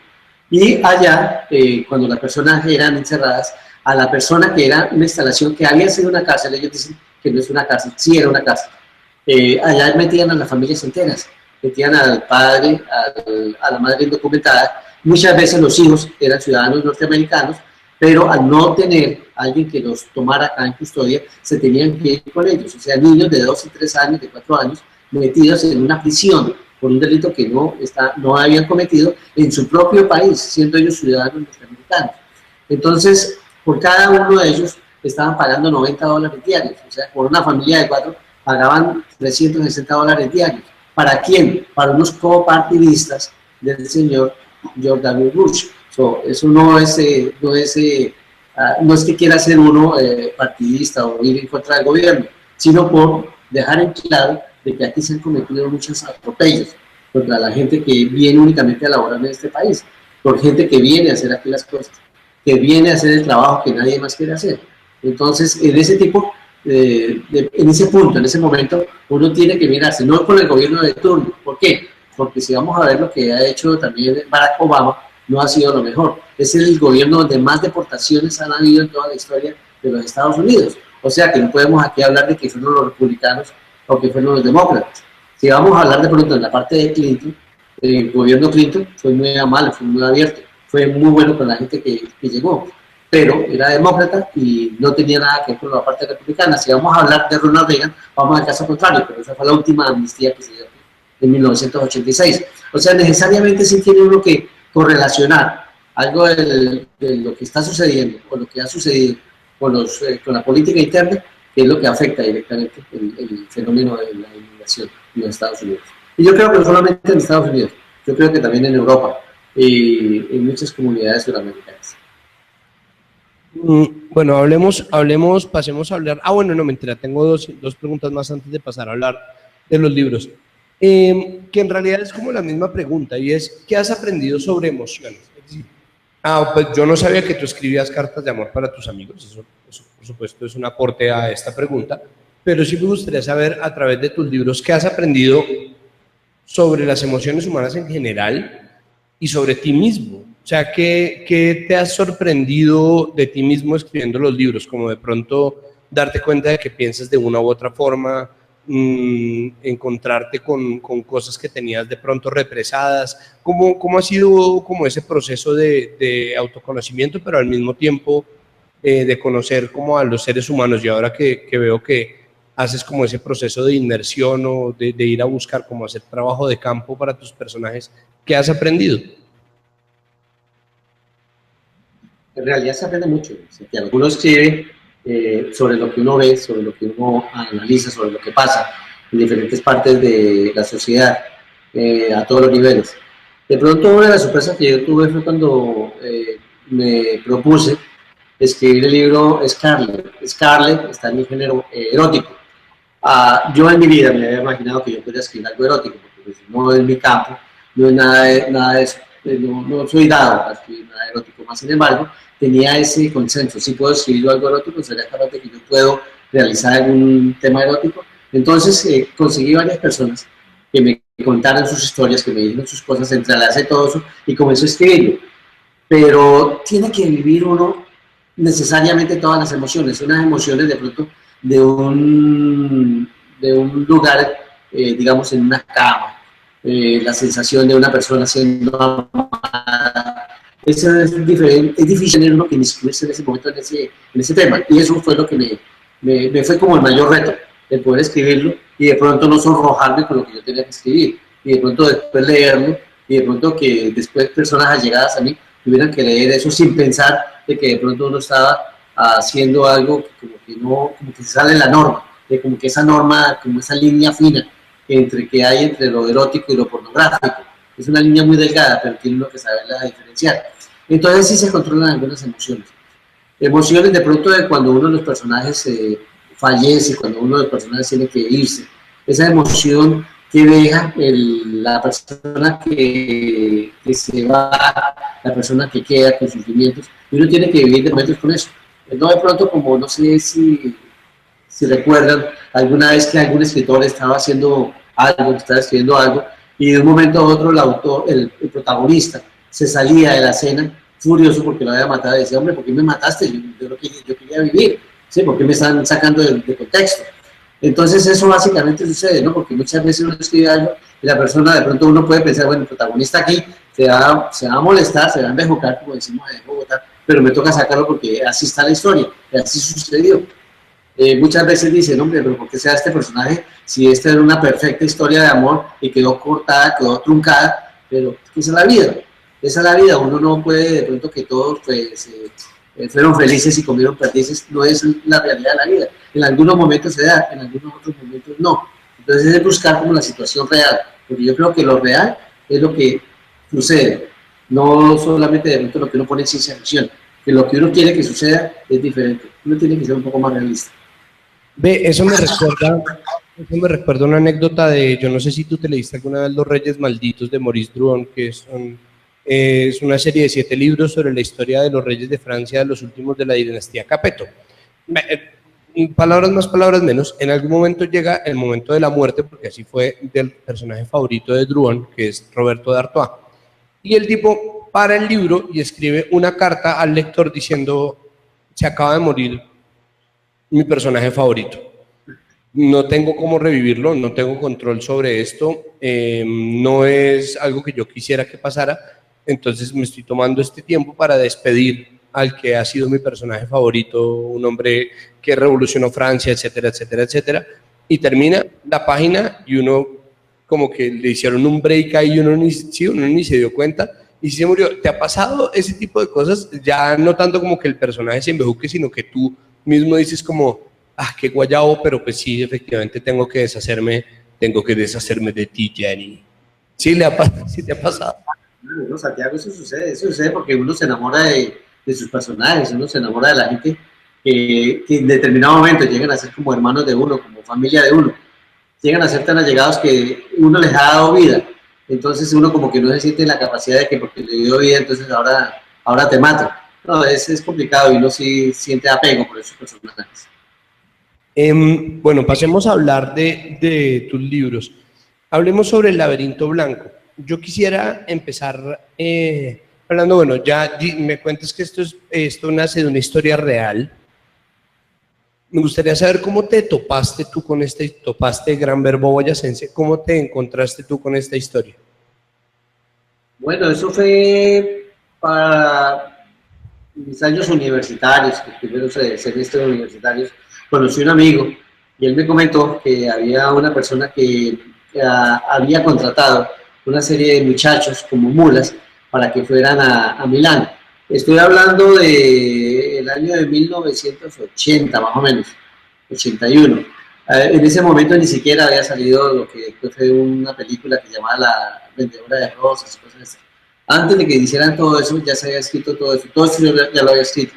S2: Y allá, cuando las personas eran encerradas, a la persona que era una instalación que había sido una cárcel, ellos dicen que no es una cárcel, sí era una cárcel. Allá metían a las familias enteras, metían al padre, a la madre indocumentada. Muchas veces los hijos eran ciudadanos norteamericanos, pero al no tener a alguien que los tomara acá en custodia, se tenían que ir con ellos. O sea, niños de 2 y 3 años, de 4 años, metidos en una prisión por un delito que no habían cometido en su propio país, siendo ellos ciudadanos norteamericanos. Entonces, por cada uno de ellos estaban pagando $90 diarios. O sea, por una familia de 4 pagaban $360 diarios. ¿Para quién? Para unos copartidistas del señor George W. Bush. Eso no es que quiera ser uno partidista o ir en contra del gobierno, sino por dejar en claro de que aquí se han cometido muchos atropellos contra la gente que viene únicamente a laborar en este país, por gente que viene a hacer aquí las cosas, que viene a hacer el trabajo que nadie más quiere hacer. Entonces, en ese tipo, en ese punto, en ese momento, uno tiene que mirarse, no con el gobierno de turno. ¿Por qué? Porque si vamos a ver lo que ha hecho también Barack Obama, no ha sido lo mejor. Es el gobierno donde más deportaciones han habido en toda la historia de los Estados Unidos. O sea que no podemos aquí hablar de que fueron los republicanos o que fueron los demócratas. Si vamos a hablar de pronto en la parte de Clinton, el gobierno Clinton fue muy amable, fue muy abierto, fue muy bueno con la gente que llegó, pero era demócrata y no tenía nada que ver con la parte republicana. Si vamos a hablar de Ronald Reagan, vamos al caso contrario, pero esa fue la última amnistía que se dio en 1986. O sea, necesariamente sí tiene uno que correlacionar algo de lo que está sucediendo o lo que ha sucedido con la política interna, que es lo que afecta directamente el fenómeno de la inmigración en los Estados Unidos. Y yo creo que no solamente en Estados Unidos, yo creo que también en Europa y en muchas comunidades suramericanas.
S1: Bueno, pasemos a hablar. Bueno, no, mentira, tengo dos preguntas más antes de pasar a hablar de los libros. Que en realidad es como la misma pregunta, y es, ¿qué has aprendido sobre emociones? Es decir, pues yo no sabía que tú escribías cartas de amor para tus amigos, eso por supuesto es un aporte a esta pregunta, pero sí me gustaría saber a través de tus libros qué has aprendido sobre las emociones humanas en general y sobre ti mismo. O sea, ¿qué te has sorprendido de ti mismo escribiendo los libros? Como de pronto darte cuenta de que piensas de una u otra forma, encontrarte con cosas que tenías de pronto represadas. ¿Cómo ha sido como ese proceso de autoconocimiento, pero al mismo tiempo de conocer como a los seres humanos? Y ahora que veo que haces como ese proceso de inmersión o de ir a buscar como hacer trabajo de campo para tus personajes, ¿qué has aprendido?
S2: En realidad se aprende mucho. Uno escribe sobre lo que uno ve, sobre lo que uno analiza, sobre lo que pasa en diferentes partes de la sociedad, a todos los niveles. De pronto, una de las sorpresas que yo tuve fue cuando me propuse escribir el libro Scarlet. Scarlet está en mi género erótico. Yo en mi vida me había imaginado que yo podía escribir algo erótico, porque pues, no es mi campo, no es nada de eso, no soy dado a escribir nada erótico, más sin embargo, tenía ese consenso, si puedo escribir algo erótico, sería capaz de que yo puedo realizar algún tema erótico. Entonces conseguí varias personas que me contaran sus historias, que me dijeron sus cosas, entrelacé todo eso y comencé a escribirlo. Pero tiene que vivir uno necesariamente todas las emociones, unas emociones de pronto de un lugar, digamos, en una cama, la sensación de una persona siendo amada. Eso es diferente, es difícil tener uno que inmiscuirse en ese momento, en ese tema, y eso fue lo que me fue como el mayor reto, el poder escribirlo y de pronto no sonrojarme con lo que yo tenía que escribir, y de pronto después leerlo, y de pronto que después personas allegadas a mí tuvieran que leer eso sin pensar de que de pronto uno estaba haciendo algo como que se sale de la norma, de como que esa norma, como esa línea fina que hay entre lo erótico y lo pornográfico. Es una línea muy delgada, pero tiene uno que saberla diferenciar. Entonces sí se controlan algunas emociones. Emociones de pronto de cuando uno de los personajes fallece, cuando uno de los personajes tiene que irse. Esa emoción que deja la persona que se va, la persona que queda con sufrimientos, y uno tiene que vivir de momentos con eso. No de pronto como, no sé si recuerdan, alguna vez que algún escritor estaba haciendo algo, estaba escribiendo algo, y de un momento a otro el protagonista se salía de la escena furioso porque lo había matado y decía, hombre, ¿por qué me mataste? Yo quería vivir, ¿sí? ¿Por qué me están sacando de contexto? Entonces eso básicamente sucede, ¿no? Porque muchas veces uno escribe algo y la persona, de pronto uno puede pensar, bueno, el protagonista aquí se va a molestar, se va a embejucar, como decimos en Bogotá, pero me toca sacarlo porque así está la historia, y así sucedió. Muchas veces dicen, hombre, pero ¿por qué sea este personaje si esta era una perfecta historia de amor y quedó cortada, quedó truncada? Pero esa es la vida, esa es la vida. Uno no puede, de pronto que todos pues, fueron felices y comieron perdices, no es la realidad de la vida. En algunos momentos se da, en algunos otros momentos no. Entonces es buscar como la situación real, porque yo creo que lo real es lo que sucede, no solamente de pronto lo que uno pone en ciencia ficción, que lo que uno quiere que suceda es diferente, uno tiene que ser un poco más realista.
S1: Ve, eso me recuerda una anécdota de, yo no sé si tú te leíste alguna vez Los Reyes Malditos de Maurice Druon, que es una serie de 7 libros sobre la historia de los reyes de Francia, de los últimos de la dinastía Capeto. Palabras más, palabras menos, en algún momento llega el momento de la muerte, porque así fue del personaje favorito de Druon, que es Roberto d'Artois. Y el tipo para el libro y escribe una carta al lector diciendo: se acaba de morir mi personaje favorito. No tengo cómo revivirlo, no tengo control sobre esto, no es algo que yo quisiera que pasara, entonces me estoy tomando este tiempo para despedir al que ha sido mi personaje favorito, un hombre que revolucionó Francia, etcétera, etcétera, etcétera, y termina la página y uno como que le hicieron un break ahí y uno ni se dio cuenta y se murió. ¿Te ha pasado ese tipo de cosas? Ya no tanto como que el personaje se envejuque, sino que tú mismo dices como: ah, qué guayabo, pero pues sí, efectivamente tengo que deshacerme de ti, Jenny. ¿Sí te ha pasado?
S2: No, Santiago, eso sucede porque uno se enamora de sus personajes, uno se enamora de la gente que en determinado momento llegan a ser como hermanos de uno, como familia de uno, llegan a ser tan allegados que uno les ha dado vida, entonces uno como que no se siente la capacidad de que porque le dio vida, entonces ahora te mato. No, es complicado y uno sí siente apego por esos personajes.
S1: Bueno, pasemos a hablar de tus libros. Hablemos sobre El laberinto blanco. Yo quisiera empezar hablando, bueno, ya me cuentas que esto nace de una historia real. Me gustaría saber cómo te topaste tú con topaste Gran Verbo Boyacense, cómo te encontraste tú con esta historia.
S2: Bueno, eso fue para mis años universitarios, los primeros semestres universitarios. Conocí un amigo y él me comentó que había una persona que había contratado una serie de muchachos como mulas para que fueran a Milán. Estoy hablando del año de 1980, más o menos, 81. En ese momento ni siquiera había salido lo que después fue una película que se llamaba La Vendedora de Rosas y cosas así. Antes de que hicieran todo eso, ya se había escrito todo eso yo ya lo había escrito.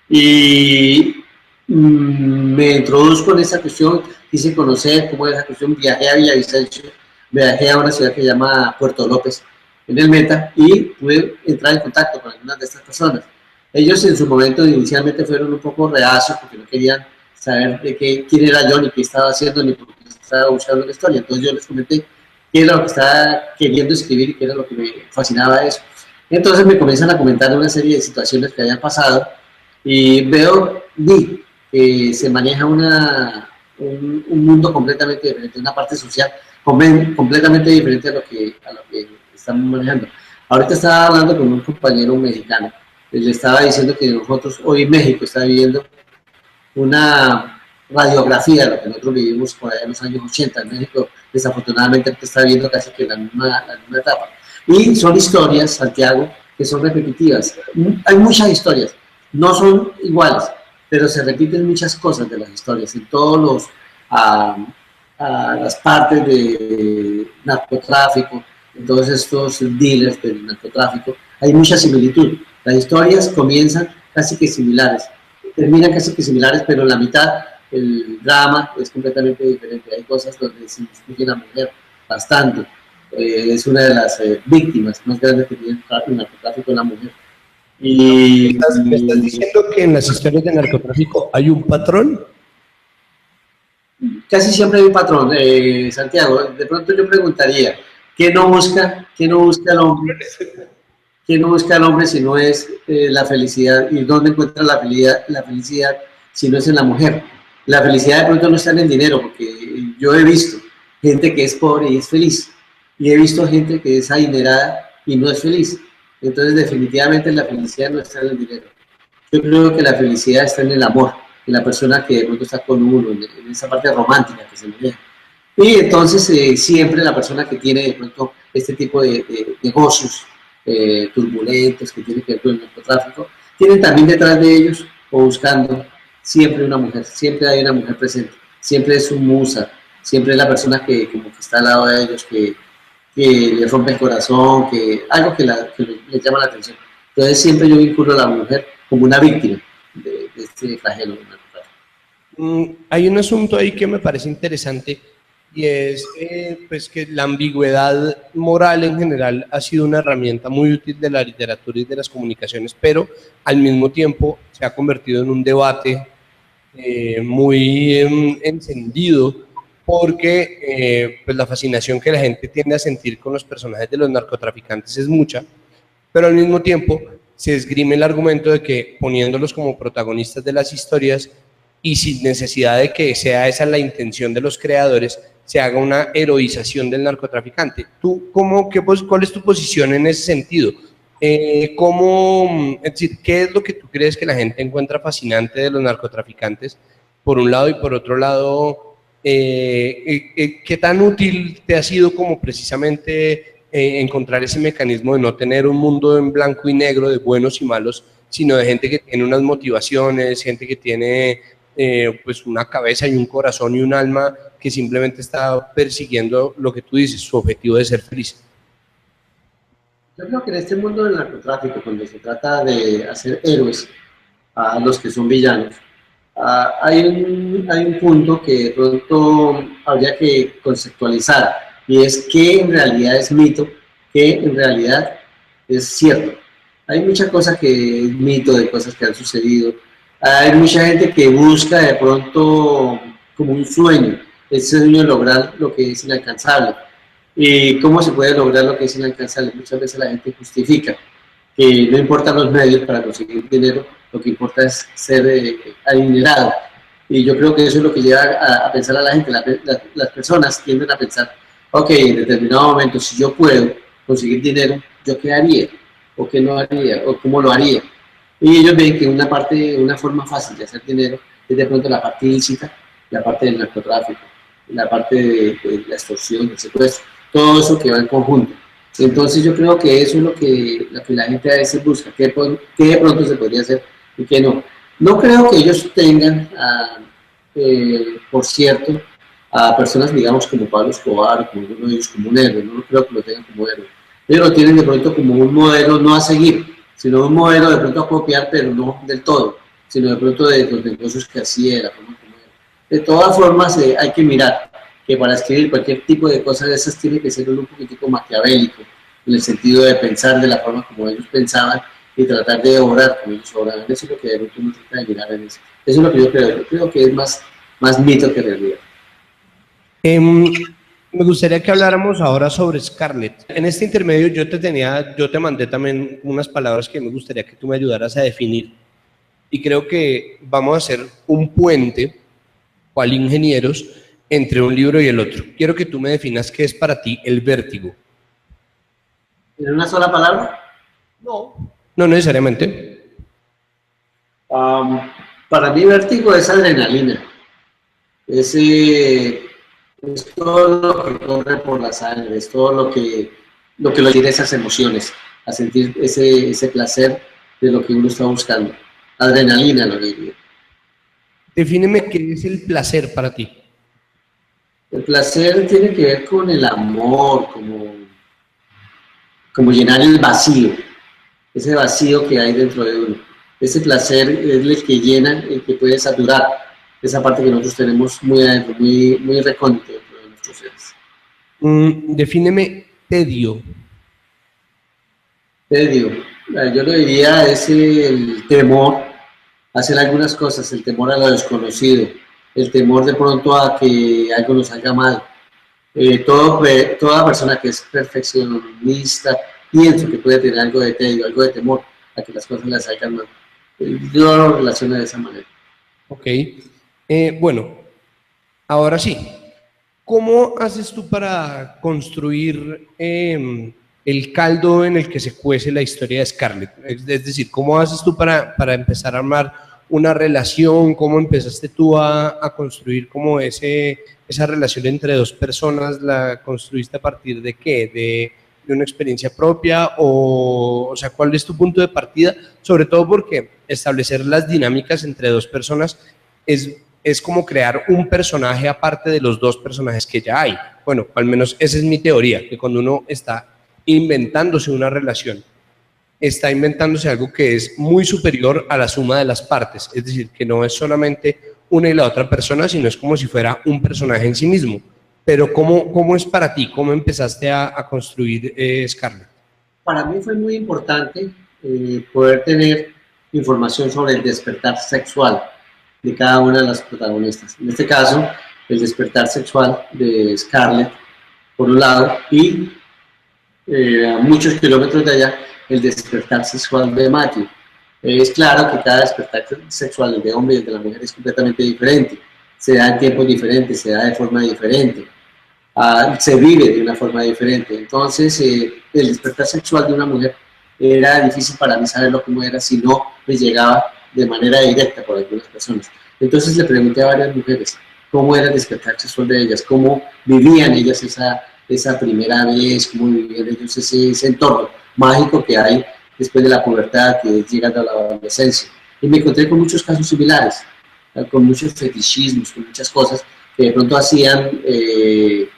S2: Y me introduzco en esa cuestión, quise conocer cómo era esa cuestión, viajé a Villavicencio, viajé a una ciudad que se llama Puerto López, en el Meta, y pude entrar en contacto con algunas de estas personas. Ellos en su momento inicialmente fueron un poco reacios porque no querían saber quién era yo, ni qué estaba haciendo, ni por qué estaba buscando la historia. Entonces yo les comenté qué era lo que estaba queriendo escribir y qué era lo que me fascinaba de eso. Entonces me comienzan a comentar una serie de situaciones que habían pasado y vi que se maneja un mundo completamente diferente, una parte social completamente diferente a lo que estamos manejando. Ahorita estaba hablando con un compañero mexicano, le estaba diciendo que nosotros hoy México está viviendo una radiografía de lo que nosotros vivimos por allá en los años 80. En México, desafortunadamente, está viviendo casi que la misma etapa. Y son historias, Santiago, que son repetitivas. Hay muchas historias, no son iguales, pero se repiten muchas cosas de las historias en todos las partes de narcotráfico, en todos estos dealers del narcotráfico. Hay mucha similitud. Las historias comienzan casi que similares, terminan casi que similares, pero en la mitad el drama es completamente diferente. Hay cosas donde se discute la mujer bastante. Es una de las víctimas más grandes que tiene el narcotráfico, la mujer. Y
S1: ¿Me estás diciendo que en las historias de narcotráfico hay un patrón?
S2: Casi siempre hay un patrón, Santiago. De pronto yo preguntaría, ¿qué no busca el hombre? ¿Qué no busca el hombre si no es la felicidad? ¿Y dónde encuentra la felicidad si no es en la mujer? La felicidad de pronto no está en el dinero, porque yo he visto gente que es pobre y es feliz, y he visto gente que es adinerada y no es feliz. Entonces definitivamente la felicidad no está en el dinero. Yo creo que la felicidad está en el amor, en la persona que de pronto está con uno, en esa parte romántica que se maneja. Y entonces siempre la persona que tiene de pronto este tipo de negocios turbulentos que tienen que ver con el narcotráfico, tienen también detrás de ellos o buscando siempre una mujer, siempre hay una mujer presente, siempre es su musa, siempre es la persona que como que está al lado de ellos, que le rompe el corazón, algo que les llama la atención. Entonces siempre yo vinculo a la mujer como una víctima de este flagelo narcotráfico.
S1: Hay un asunto ahí que me parece interesante y es pues que la ambigüedad moral en general ha sido una herramienta muy útil de la literatura y de las comunicaciones, pero al mismo tiempo se ha convertido en un debate muy encendido porque pues la fascinación que la gente tiende a sentir con los personajes de los narcotraficantes es mucha, pero al mismo tiempo se esgrime el argumento de que poniéndolos como protagonistas de las historias y sin necesidad de que sea esa la intención de los creadores, se haga una heroización del narcotraficante. ¿Tú cuál es tu posición en ese sentido? Es decir, ¿qué es lo que tú crees que la gente encuentra fascinante de los narcotraficantes, por un lado, y por otro lado, qué tan útil te ha sido como precisamente encontrar ese mecanismo de no tener un mundo en blanco y negro de buenos y malos, sino de gente que tiene unas motivaciones, gente que tiene pues una cabeza y un corazón y un alma que simplemente está persiguiendo lo que tú dices, su objetivo de ser feliz?
S2: Yo creo que en este mundo del narcotráfico, cuando se trata de hacer héroes a los que son villanos, hay un punto que de pronto habría que conceptualizar, y es qué en realidad es mito, qué en realidad es cierto. Hay mucha cosa que es mito de cosas que han sucedido. Hay mucha gente que busca de pronto como un sueño, ese sueño de lograr lo que es inalcanzable. ¿Y cómo se puede lograr lo que es inalcanzable? Muchas veces la gente justifica que no importan los medios para conseguir dinero, lo que importa es ser adinerado. Y yo creo que eso es lo que lleva a pensar a la gente. Las personas tienden a pensar, ok, en determinado momento, si yo puedo conseguir dinero, ¿yo qué haría? ¿O qué no haría? ¿O cómo lo haría? Y ellos ven que una forma fácil de hacer dinero es de pronto la parte ilícita, la parte del narcotráfico, la parte de la extorsión, del secuestro, todo eso que va en conjunto. Entonces yo creo que eso es lo que la gente a veces busca, qué de pronto se podría hacer y qué no. No creo que ellos tengan, por cierto, a personas, digamos, como Pablo Escobar, como uno de ellos, como un héroe. No creo que lo tengan como héroe. Ellos lo tienen de pronto como un modelo no a seguir, sino un modelo de pronto a copiar, pero no del todo, sino de pronto de los negocios que hacía, la forma como era. De todas formas, hay que mirar que para escribir cualquier tipo de cosas de esas tiene que ser un poquitico maquiavélico, en el sentido de pensar de la forma como ellos pensaban y tratar de obrar como ellos obraban. Eso es lo que de pronto uno trata de mirar en eso. Eso es lo que yo creo. Yo creo que es más mito que realidad.
S1: Me gustaría que habláramos ahora sobre Scarlett. En este intermedio yo te mandé también unas palabras que me gustaría que tú me ayudaras a definir. Y creo que vamos a hacer un puente, cual ingenieros, entre un libro y el otro. Quiero que tú me definas qué es para ti el vértigo.
S2: ¿En una sola palabra?
S1: No necesariamente.
S2: Para mí vértigo es adrenalina. Es todo lo que corre por la sangre, es todo lo que lo tiene esas emociones, a sentir ese placer de lo que uno está buscando. Adrenalina, lo que diría.
S1: Defíneme qué es el placer para ti.
S2: El placer tiene que ver con el amor, como llenar el vacío, ese vacío que hay dentro de uno. Ese placer es el que llena, el que puede saturar esa parte que nosotros tenemos muy adentro, muy recóndito dentro de nuestros seres.
S1: Defíneme tedio.
S2: Tedio, yo lo diría, es el temor a hacer algunas cosas, el temor a lo desconocido, el temor de pronto a que algo nos salga mal. Toda persona que es perfeccionista pienso que puede tener algo de tedio, algo de temor a que las cosas le salgan mal. Yo lo relaciono de esa manera.
S1: Ok. Bueno, ahora sí. ¿Cómo haces tú para construir el caldo en el que se cuece la historia de Scarlett? Es decir, ¿cómo haces tú para empezar a armar una relación? ¿Cómo empezaste tú a construir como esa relación entre dos personas? ¿La construiste a partir de qué? ¿De una experiencia propia? O sea, ¿cuál es tu punto de partida? Sobre todo porque establecer las dinámicas entre dos personas es como crear un personaje aparte de los dos personajes que ya hay. Bueno, al menos esa es mi teoría, que cuando uno está inventándose una relación, está inventándose algo que es muy superior a la suma de las partes, es decir, que no es solamente una y la otra persona, sino es como si fuera un personaje en sí mismo. Pero ¿cómo es para ti? ¿Cómo empezaste a construir Scarlett?
S2: Para mí fue muy importante poder tener información sobre el despertar sexual de cada una de las protagonistas. En este caso, el despertar sexual de Scarlett, por un lado, y a muchos kilómetros de allá, el despertar sexual de Matthew. Es claro que cada despertar sexual, el de hombre y el de la mujer, es completamente diferente, se da en tiempos diferentes, se da de forma diferente, se vive de una forma diferente. Entonces, el despertar sexual de una mujer era difícil para mí saberlo cómo era si no me llegaba de manera directa por algunas personas. Entonces le pregunté a varias mujeres cómo era el despertar sexual de ellas, cómo vivían ellas esa primera vez, cómo vivían ellos ese entorno mágico que hay después de la pubertad, que es llegando a la adolescencia. Y me encontré con muchos casos similares, con muchos fetichismos, con muchas cosas que de pronto hacían que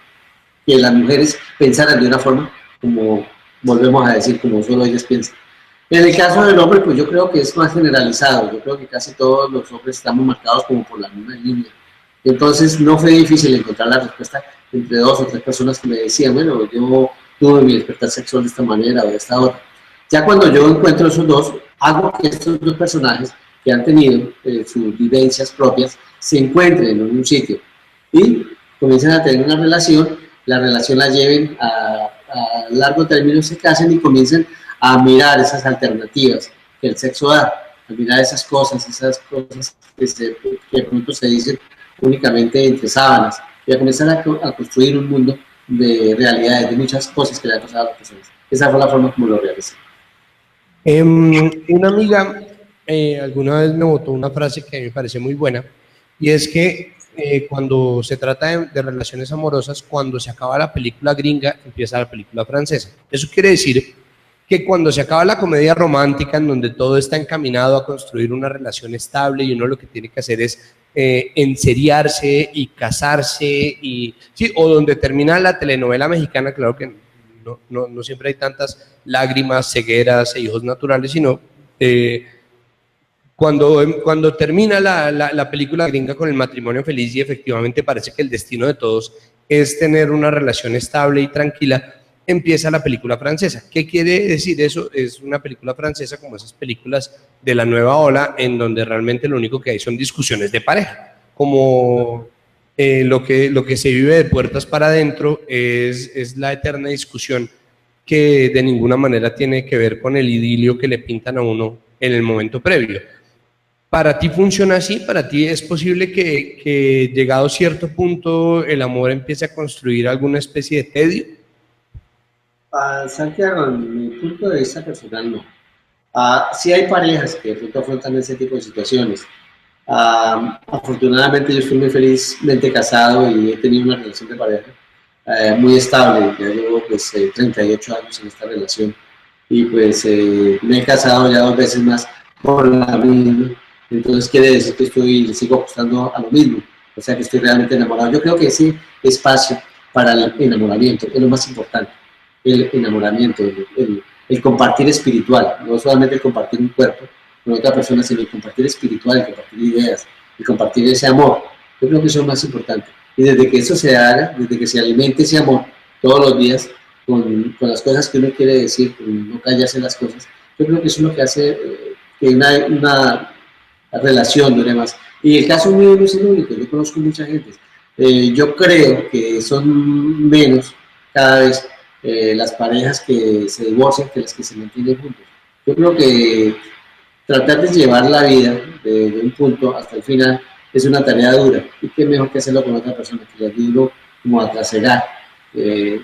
S2: las mujeres pensaran de una forma como, volvemos a decir, como solo ellas piensan. En el caso del hombre, pues yo creo que es más generalizado. Yo creo que casi todos los hombres estamos marcados como por la misma línea. Entonces no fue difícil encontrar la respuesta entre 2 o 3 personas que me decían, bueno, yo tuve mi despertar sexual de esta manera o de esta otra. Ya cuando yo encuentro esos dos, hago que estos 2 personajes que han tenido sus vivencias propias se encuentren en un sitio y comiencen a tener una relación, la relación la lleven a largo término, se casen y comiencen a mirar esas alternativas que el sexo da, a mirar esas cosas que de pronto se dicen únicamente entre sábanas, y a comenzar a construir un mundo de realidades, de muchas cosas que le han pasado a las personas. Esa fue la forma como lo realicé.
S1: Una amiga alguna vez me botó una frase que me parece muy buena, y es que cuando se trata de relaciones amorosas, cuando se acaba la película gringa, empieza la película francesa. Eso quiere decir que cuando se acaba la comedia romántica, en donde todo está encaminado a construir una relación estable y uno lo que tiene que hacer es enseriarse y casarse, y, sí, o donde termina la telenovela mexicana, claro que no siempre hay tantas lágrimas, cegueras e hijos naturales, sino cuando termina la película gringa con el matrimonio feliz y efectivamente parece que el destino de todos es tener una relación estable y tranquila, empieza la película francesa. ¿Qué quiere decir eso? Es una película francesa como esas películas de la nueva ola, en donde realmente lo único que hay son discusiones de pareja, como lo que se vive de puertas para adentro es la eterna discusión que de ninguna manera tiene que ver con el idilio que le pintan a uno en el momento previo. ¿Para ti funciona así? ¿Para ti es posible que llegado a cierto punto el amor empiece a construir alguna especie de tedio?
S2: Santiago, en mi punto de vista personal, no. Sí hay parejas que de pronto afrontan ese tipo de situaciones. Afortunadamente yo estoy muy felizmente casado y he tenido una relación de pareja muy estable. Ya llevo pues 38 años en esta relación y pues me he casado ya 2 veces más por la misma. Entonces quiere decir que le sigo apostando a lo mismo, o sea que estoy realmente enamorado. Yo creo que ese espacio para el enamoramiento es lo más importante, el enamoramiento, el compartir espiritual, no solamente el compartir un cuerpo con otra persona, sino el compartir espiritual, el compartir ideas, el compartir ese amor. Yo creo que eso es lo más importante. Y desde que eso se haga, desde que se alimente ese amor todos los días con las cosas que uno quiere decir, con no callarse las cosas, yo creo que eso es lo que hace que una relación dure más. Y el caso mío no es el único, yo conozco mucha gente. Yo creo que son menos cada vez las parejas que se divorcian que las que se mantienen juntos. Yo creo que tratar de llevar la vida de un punto hasta el final es una tarea dura, y qué mejor que hacerlo con otra persona que le ayude como a trasegar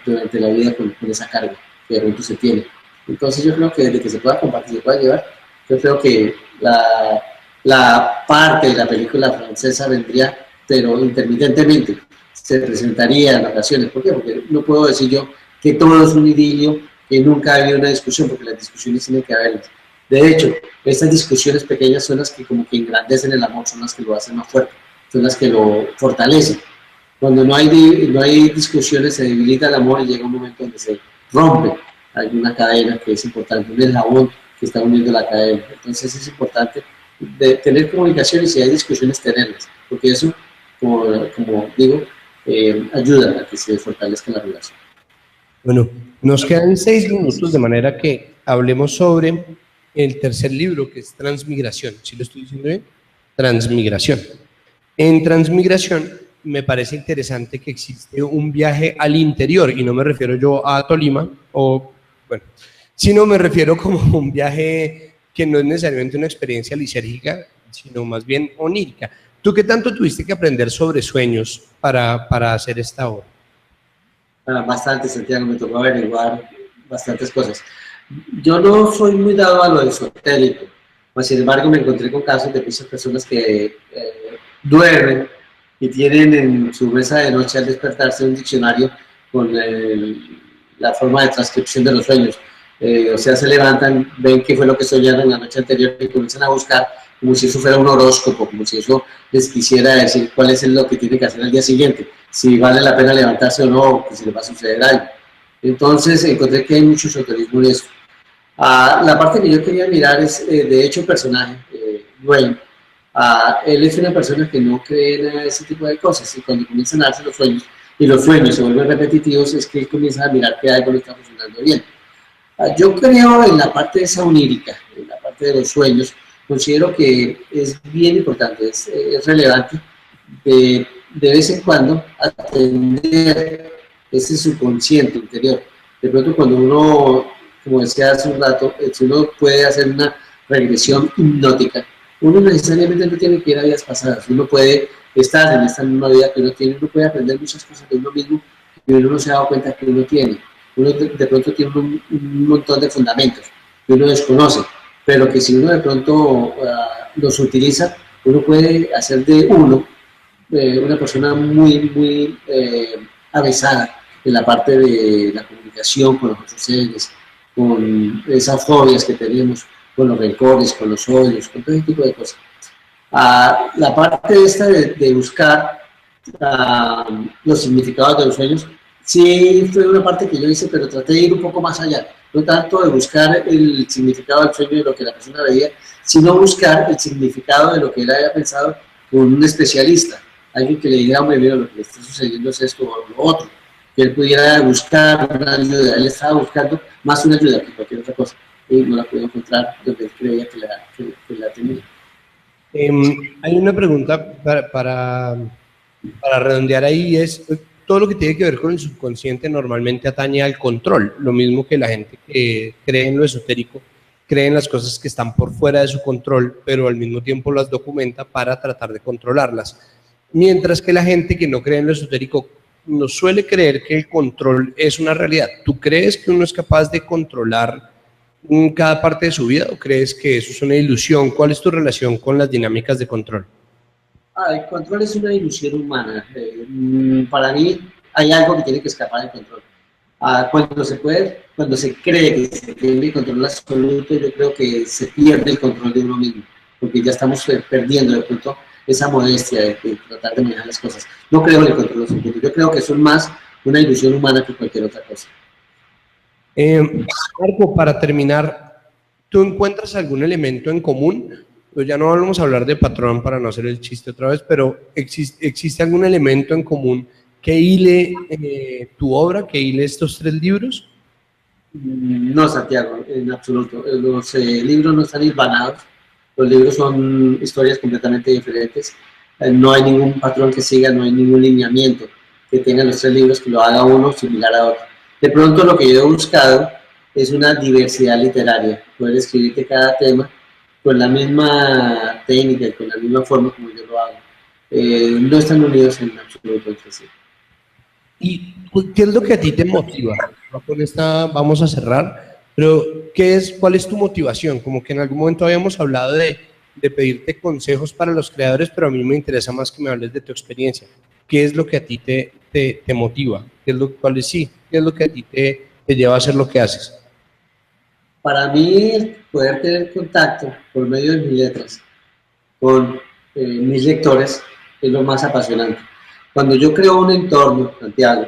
S2: durante la vida con esa carga que de pronto se tiene. Entonces yo creo que desde que se pueda compartir, se pueda llevar, yo creo que la parte de la película francesa vendría, pero intermitentemente, se presentaría en ocasiones. ¿Por qué? Porque no puedo decir yo que todo es un idilio, que nunca ha habido una discusión, porque las discusiones tienen que haberlas. De hecho, estas discusiones pequeñas son las que como que engrandecen el amor, son las que lo hacen más fuerte, son las que lo fortalecen. Cuando no hay discusiones, se debilita el amor y llega un momento donde se rompe alguna cadena que es importante, un eslabón que está uniendo la cadena. Entonces es importante de tener comunicación, y si hay discusiones, tenerlas, porque eso, como digo, ayuda a que se fortalezca la relación.
S1: Bueno, nos quedan 6 minutos, de manera que hablemos sobre el tercer libro, que es Transmigración. ¿Sí lo estoy diciendo bien? Transmigración. En Transmigración me parece interesante que existe un viaje al interior, y no me refiero yo a Tolima, o, bueno, Si no, me refiero como un viaje que no es necesariamente una experiencia lisérgica, sino más bien onírica. ¿Tú qué tanto tuviste que aprender sobre sueños para hacer esta obra?
S2: Bastante, Santiago, me tocó averiguar bastantes cosas. Yo no soy muy dado a lo esotérico, mas sin embargo me encontré con casos de muchas personas que duermen y tienen en su mesa de noche al despertarse un diccionario con la forma de transcripción de los sueños. O sea, se levantan, ven qué fue lo que soñaron la noche anterior y comienzan a buscar como si eso fuera un horóscopo, como si eso les quisiera decir cuál es lo que tienen que hacer al día siguiente, si vale la pena levantarse o no, que si les va a suceder algo. Entonces encontré que hay mucho esoterismo en eso. La parte que yo quería mirar es, de hecho, el personaje, Dwayne. Él es una persona que no cree en ese tipo de cosas y cuando comienzan a darse los sueños y los sueños se vuelven repetitivos es que él comienza a mirar que algo no está funcionando bien. Yo creo en la parte de esa onírica, en la parte de los sueños, considero que es bien importante, es relevante de vez en cuando atender ese subconsciente interior. De pronto cuando uno, como decía hace un rato, si uno puede hacer una regresión hipnótica, uno necesariamente no tiene que ir a vidas pasadas, uno puede estar en esta misma vida que uno tiene, uno puede aprender muchas cosas de uno mismo y uno no se ha dado cuenta que uno tiene. Uno de pronto tiene un montón de fundamentos que uno desconoce, pero que si uno de pronto los utiliza, uno puede hacer de uno una persona muy avesada en la parte de la comunicación con los otros seres, con esas fobias que tenemos, con los rencores, con los odios, con todo ese tipo de cosas. La parte esta de buscar los significados de los sueños, sí fue una parte que yo hice, pero traté de ir un poco más allá. No tanto de buscar el significado del sueño de lo que la persona veía, sino buscar el significado de lo que él había pensado con un especialista, alguien que le diga, hombre, mira, lo que le está sucediendo es esto o lo otro, que él pudiera buscar una ayuda. Él estaba buscando más una ayuda que cualquier otra cosa y no la pudo encontrar donde él creía que la tenía.
S1: Hay una pregunta para redondear ahí, es todo lo que tiene que ver con el subconsciente normalmente atañe al control, lo mismo que la gente que cree en lo esotérico, cree en las cosas que están por fuera de su control, pero al mismo tiempo las documenta para tratar de controlarlas. Mientras que la gente que no cree en lo esotérico no suele creer que el control es una realidad. ¿Tú crees que uno es capaz de controlar cada parte de su vida o crees que eso es una ilusión? ¿Cuál es tu relación con las dinámicas de control?
S2: El control es una ilusión humana. Para mí hay algo que tiene que escapar del control. Cuando se cree que se tiene el control absoluto, yo creo que se pierde el control de uno mismo, porque ya estamos perdiendo de pronto esa modestia de tratar de manejar las cosas. No creo en el control absoluto, yo creo que eso es más una ilusión humana que cualquier otra cosa.
S1: Marco, para terminar, ¿tú encuentras algún elemento en común? Pues ya no vamos a hablar de patrón para no hacer el chiste otra vez, pero ¿existe algún elemento en común que hile tu obra, que hile estos 3 libros?
S2: No, Santiago, en absoluto. Los libros no están hilvanados, los libros son historias completamente diferentes. No hay ningún patrón que siga, no hay ningún lineamiento que tengan los 3 libros que lo haga uno similar a otro. De pronto lo que yo he buscado es una diversidad literaria, poder escribir de cada tema con la misma técnica y con la misma forma como yo lo hago. No están unidos en absoluto entre sí.
S1: ¿Y qué es lo que a ti te motiva? Con esta vamos a cerrar, pero ¿cuál es tu motivación? Como que en algún momento habíamos hablado de pedirte consejos para los creadores, pero a mí me interesa más que me hables de tu experiencia. ¿Qué es lo que a ti te motiva? ¿Qué es lo que a ti te lleva a hacer lo que haces?
S2: Para mí, poder tener contacto por medio de mis letras con mis lectores es lo más apasionante. Cuando yo creo un entorno, Santiago,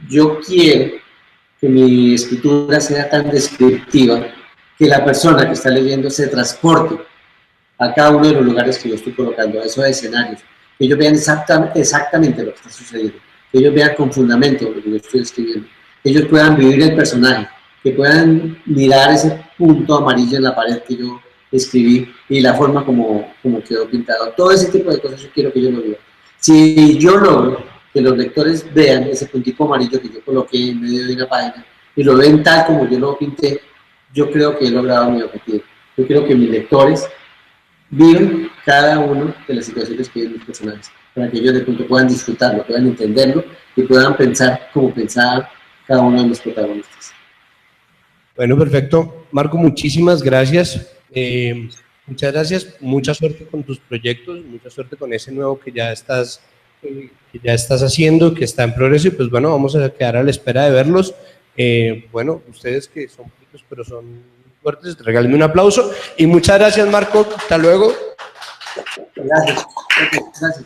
S2: yo quiero que mi escritura sea tan descriptiva que la persona que está leyendo se transporte a cada uno de los lugares que yo estoy colocando, a esos escenarios, que ellos vean exactamente lo que está sucediendo, que ellos vean con fundamento lo que yo estoy escribiendo, que ellos puedan vivir el personaje, que puedan mirar ese punto amarillo en la pared que yo escribí y la forma como quedó pintado. Todo ese tipo de cosas yo quiero que ellos lo vean. Si yo logro que los lectores vean ese puntico amarillo que yo coloqué en medio de una página y lo ven tal como yo lo pinté, yo creo que he logrado mi objetivo. Yo quiero que mis lectores vivan cada uno de las situaciones que viven mis personajes, para que ellos de pronto puedan disfrutarlo, puedan entenderlo y puedan pensar como pensaba cada uno de los protagonistas.
S1: Bueno, perfecto. Marco, muchísimas gracias. Muchas gracias. Mucha suerte con tus proyectos, mucha suerte con ese nuevo que ya estás haciendo, que está en progreso, y pues bueno, vamos a quedar a la espera de verlos. Bueno, ustedes que son poquitos pero son fuertes, regálenme un aplauso y muchas gracias, Marco. Hasta luego.
S2: Gracias. Gracias.